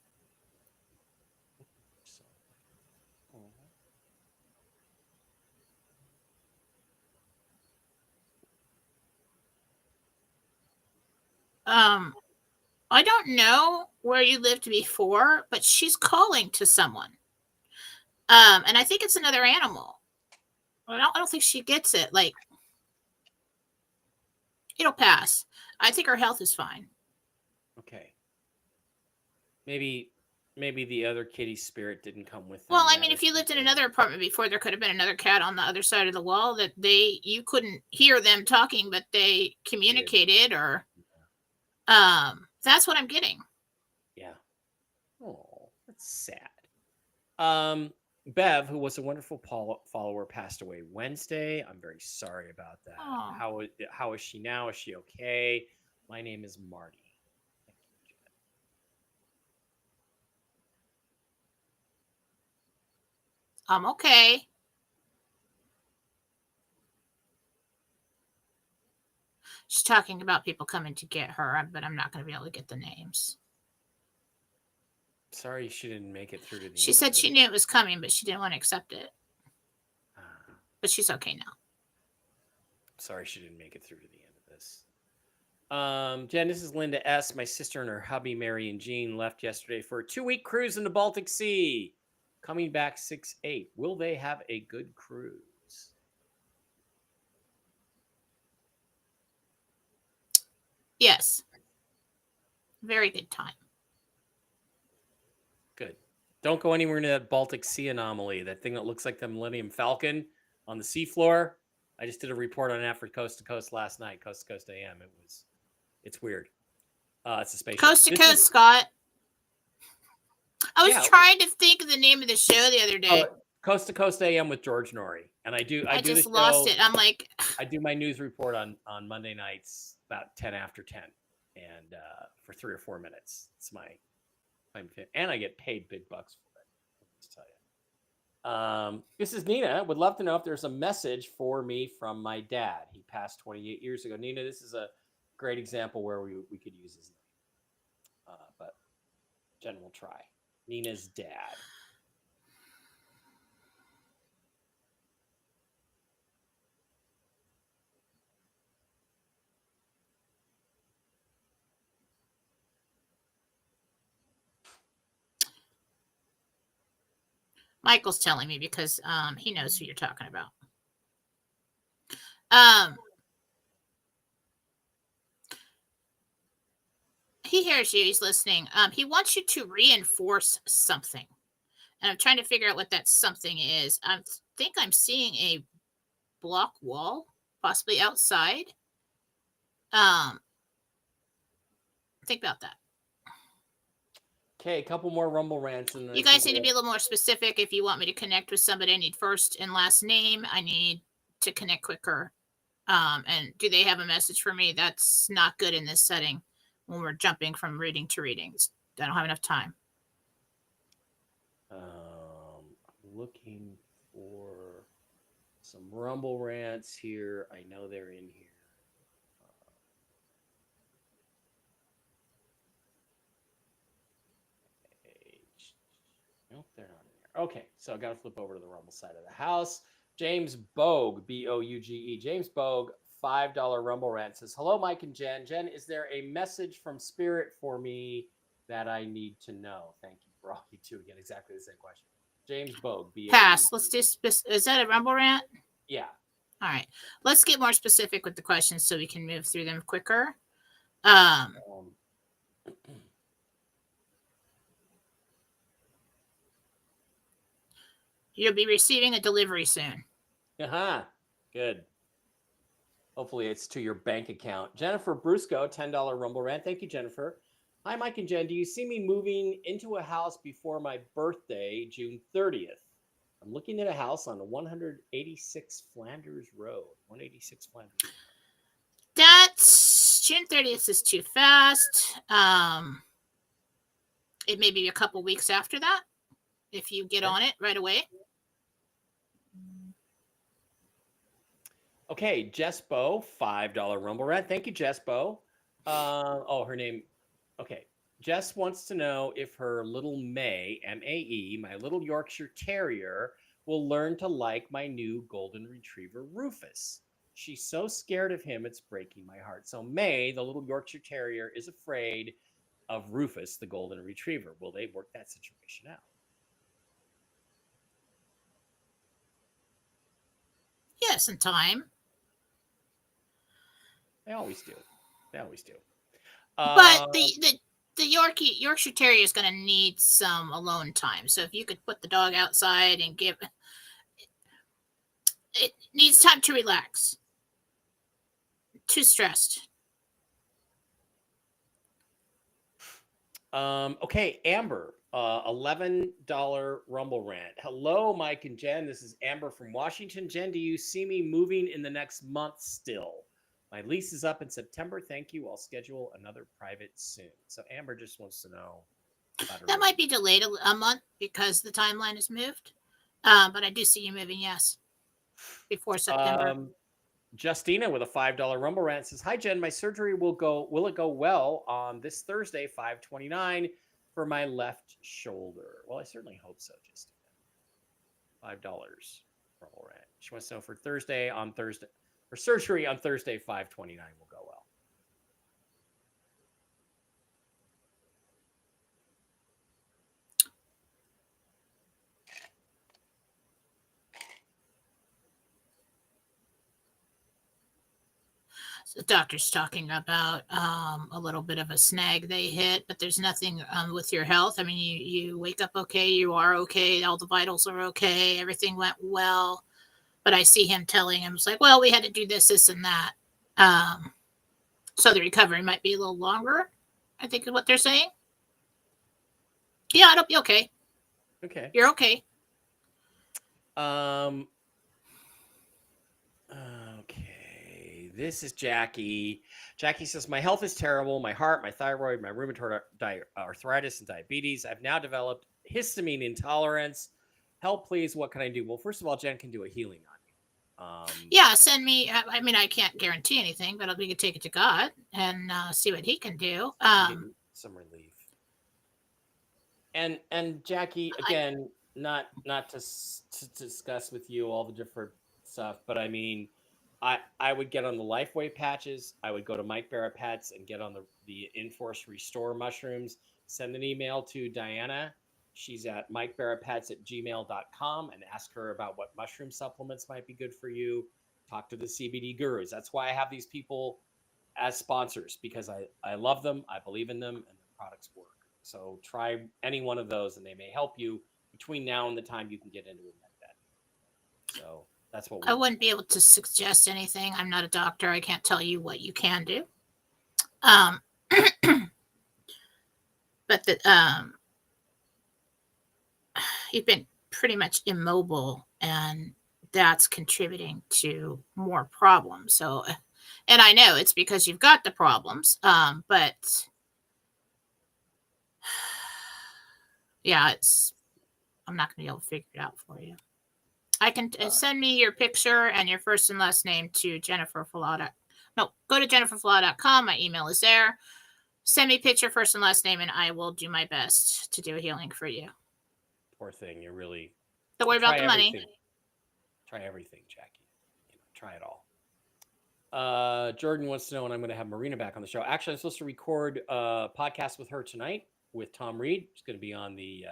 I don't know where you lived before, but she's calling to someone. And I think it's another animal. I don't think she gets it. Like, it'll pass. I think her health is fine. Okay. Maybe the other kitty spirit didn't come with them. Well, I mean, if you lived in another apartment before, there could have been another cat on the other side of the wall that you couldn't hear them talking, but they communicated or that's what I'm getting. Yeah. Oh, that's sad. Bev, who was a wonderful follower, passed away Wednesday. I'm very sorry about that. Oh. How is she now? Is she okay? My name is Marty. Thank you, Jen. I'm okay. She's talking about people coming to get her, but I'm not going to be able to get the names. Sorry she didn't make it through to the She end. said she knew it was coming, but she didn't want to accept it. But she's okay now. Sorry she didn't make it through to the end of this. Jen, this is Linda S. My sister and her hubby, Mary and Jean, left yesterday for a 2-week cruise in the Baltic Sea. Coming back 6/8. Will they have a good cruise? Yes. Very good time. Good. Don't go anywhere near that Baltic Sea anomaly, that thing that looks like the Millennium Falcon on the seafloor. I just did a report on Africa Coast to Coast last night, Coast to Coast AM. It's weird. It's a spaceship. Coast to Coast, Scott. I was trying to think of the name of the show the other day. Coast to Coast AM with George Norrie. And I just lost it. I'm like, I do my news report on Monday nights about 10 after 10 and for 3 or 4 minutes. It's my and I get paid big bucks for it. I'll just tell you. This is Nina. Would love to know if there's a message for me from my dad. He passed 28 years ago. Nina, this is a great example where we could use his name. But Jen will try. Nina's dad. Michael's telling me because he knows who you're talking about. He hears you. He's listening. He wants you to reinforce something. And I'm trying to figure out what that something is. I think I'm seeing a block wall, possibly outside. Think about that. Okay, a couple more Rumble rants. And you guys need to be a little more specific. If you want me to connect with somebody, I need first and last name. I need to connect quicker. And do they have a message for me? That's not good in this setting when we're jumping from reading to readings. I don't have enough time. I'm looking for some Rumble rants here. I know they're in here. Nope, they're not in there. Okay, so I got to flip over to the Rumble side of the house. James Bogue, Bouge. James Bogue, $5 Rumble rant says, "Hello, Mike and Jen. Jen, is there a message from Spirit for me that I need to know? Thank you for all you do." Again, exactly the same question. James Bogue, B-O-U-G-E. Pass. Let's do. Is that a Rumble rant? Yeah. All right. Let's get more specific with the questions so we can move through them quicker. You'll be receiving a delivery soon. Good. Hopefully it's to your bank account. Jennifer Brusco, $10 Rumble rant. Thank you, Jennifer. Hi, Mike and Jen. Do you see me moving into a house before my birthday, June 30th? I'm looking at a house on 186 Flanders Road. 186 Flanders Road. That's June 30th is too fast. It may be a couple weeks after that if you get on it right away. Okay, Jess Bowe, $5 Rumble rant. Thank you, Jess Bowe. Her name. Okay. Jess wants to know if her little May, M-A-E, my little Yorkshire Terrier, will learn to like my new Golden Retriever, Rufus. She's so scared of him, it's breaking my heart. So May, the little Yorkshire Terrier, is afraid of Rufus, the Golden Retriever. Will they work that situation out? Yes, in time. They always do. But the Yorkshire Terrier is going to need some alone time. So if you could put the dog outside and give it needs time to relax. Too stressed. Okay, Amber, $11 Rumble rant. Hello, Mike and Jen. This is Amber from Washington. Jen, do you see me moving in the next month still? My lease is up in September. Thank you. I'll schedule another private soon. So Amber just wants to know. That might be delayed a month because the timeline is moved. But I do see you moving, yes, before September. Justina with a $5 Rumble rant says, "Hi, Jen. My surgery will it go well on this Thursday, 5/29, for my left shoulder?" Well, I certainly hope so, Justina. $5 Rumble rant. She wants to know for surgery on Thursday, 5/29 will go well. The doctor's talking about a little bit of a snag they hit, but there's nothing with your health. I mean, you wake up okay, you are okay, all the vitals are okay, everything went well. But I see him telling him, it's like, well, we had to do this, and that. So the recovery might be a little longer, I think is what they're saying. Yeah, it'll be okay. Okay. You're okay. Okay. This is Jackie. Jackie says, "My health is terrible. My heart, my thyroid, my rheumatoid arthritis, and diabetes. I've now developed histamine intolerance. Help, please. What can I do?" Well, first of all, Jen can do a healing on you. Yeah, send me. I mean, I can't guarantee anything, but we could take it to God and see what He can do. Some relief. And Jackie, again, not to discuss with you all the different stuff, but I mean, I would get on the Lifeway patches. I would go to Mike Barrett Pets and get on the Enforce Restore mushrooms. Send an email to Diana. She's at mikebarrettpets@gmail.com and ask her about what mushroom supplements might be good for you. Talk to the CBD gurus. That's why I have these people as sponsors, because I love them, I believe in them, and their products work. So try any one of those, and they may help you between now and the time you can get into a med bed. So that's what I wouldn't be able to suggest anything. I'm not a doctor. I can't tell you what you can do. But you've been pretty much immobile, and that's contributing to more problems. So, and I know it's because you've got the problems, but Yeah, I'm not going to be able to figure it out for you. I can send me your picture and your first and last name to Jennifer Flaw. No, go to jenniferflaw.com. My email is there. Send me picture, first and last name, and I will do my best to do a healing for you. Poor thing. You're really. Don't worry about the everything. money. Try everything, Jackie. Try it all. Jordan wants to know when I'm going to have Marina back on the show. Actually, I'm supposed to record a podcast with her tonight with Tom Reed. It's going to be on the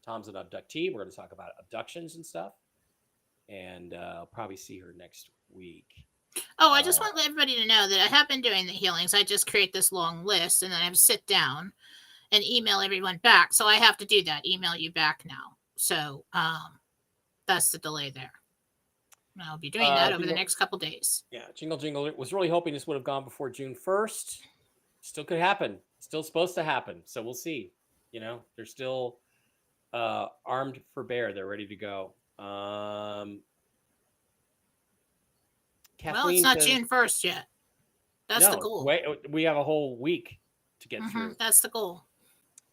Tom's an Abductee. We're going to talk about abductions and stuff. And I'll probably see her next week. Oh, I just want everybody to know that I have been doing the healings. I just create this long list, and then I have to sit down and email everyone back. So I have to do that, email you back now. So that's the delay there. I'll be doing that over the next couple days. Yeah, Jingle Jingle was really hoping this would have gone before June 1st. Still could happen. Still supposed to happen. So we'll see. They're still armed for bear. They're ready to go. Well, it's not June 1st yet. That's the goal. Wait, we have a whole week to get through. That's the goal.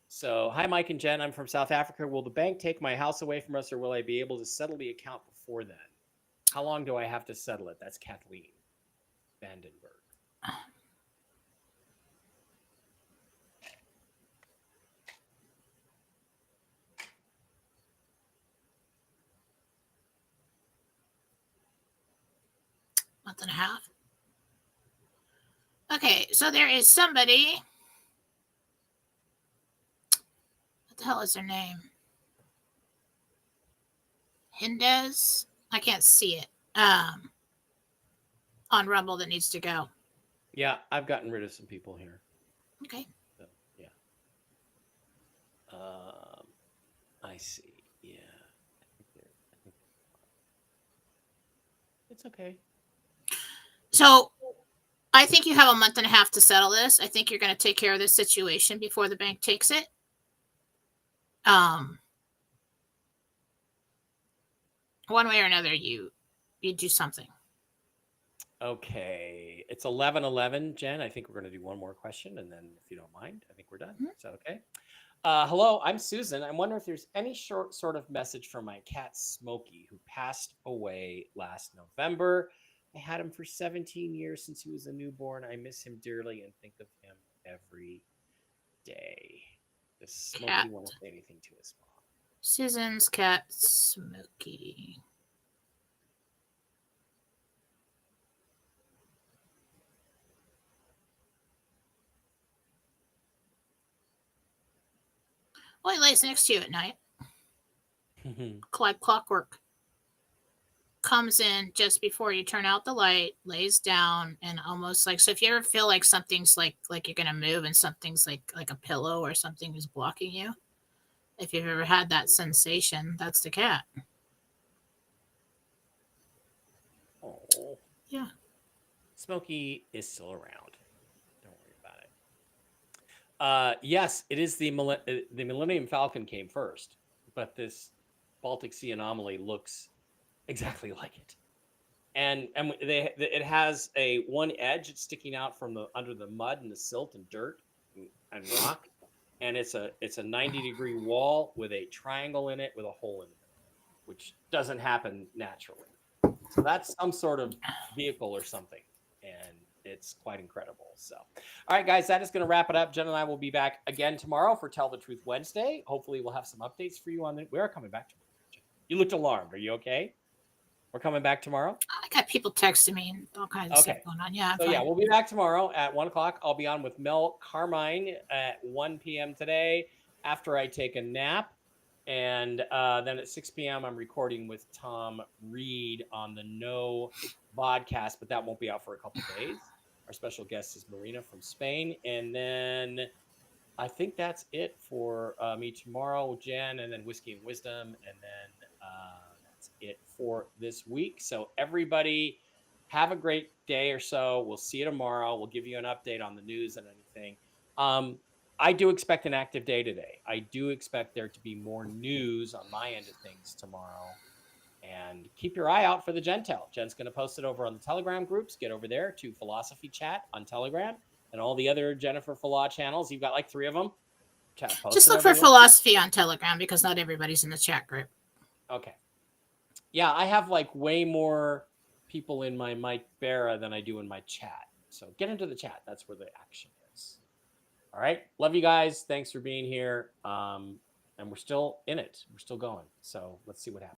So, hi, Mike and Jen. I'm from South Africa. Will the bank take my house away from us, or will I be able to settle the account before then? How long do I have to settle it? That's Kathleen Vandenberg. Month and a half. Okay, so there is somebody. What the hell is their name? Hindez? I can't see it. On Rumble that needs to go. Yeah, I've gotten rid of some people here. Okay. So, yeah. I see. Yeah. It's okay. So I think you have a month and a half to settle this. I think you're going to take care of this situation before the bank takes it. One way or another, you do something. Okay. It's 11:11, Jen. I think we're going to do one more question, and then if you don't mind, I think we're done. Is that okay? Hello, I'm Susan. I'm wondering if there's any sort of message from my cat, Smokey, who passed away last November. I had him for 17 years since he was a newborn. I miss him dearly and think of him every day. Does Smokey want to say anything to his mom? Susan's cat, Smokey. Well, he lays next to you at night. Like clockwork. Comes in just before you turn out the light, lays down, and almost like, so if you ever feel like something's like you're gonna move and something's like a pillow or something is blocking you, if you've ever had that sensation, that's the cat. Oh. Yeah. Smokey is still around. Don't worry about it. Yes, it is the Millennium Falcon came first, but this Baltic Sea anomaly looks exactly like it, and it has a one edge. It's sticking out from under the mud and the silt and dirt and rock, and it's a 90-degree wall with a triangle in it with a hole in it, which doesn't happen naturally. So that's some sort of vehicle or something, and it's quite incredible. So, all right, guys, that is going to wrap it up. Jen and I will be back again tomorrow for Tell the Truth Wednesday. Hopefully, we'll have some updates for you on it. We are coming back tomorrow. You looked alarmed. Are you okay? We're coming back tomorrow. I got people texting me and all kinds of stuff going on. Yeah. Yeah, we'll be back tomorrow at 1:00. I'll be on with Mel Carmine at 1 p.m. today after I take a nap. And then at 6 p.m., I'm recording with Tom Reed on the No podcast, but that won't be out for a couple days. Our special guest is Marina from Spain. And then I think that's it for me tomorrow, Jen, and then Whiskey and Wisdom. And then that's it for this week. So everybody have a great day or so. We'll see you tomorrow. We'll give you an update on the news and anything. I do expect an active day today. I do expect there to be more news on my end of things tomorrow. And keep your eye out for the Gentel. Jen's going to post it over on the Telegram groups. Get over there to Philosophy Chat on Telegram and all the other Jennifer Falaw channels. You've got like 3 of them. chat posted Just look for everywhere? Fallawsophy on Telegram because not everybody's in the chat group. Okay. Yeah, I have like way more people in my Mike Barra than I do in my chat. So get into the chat. That's where the action is. All right. Love you guys. Thanks for being here. And we're still in it. We're still going. So let's see what happens.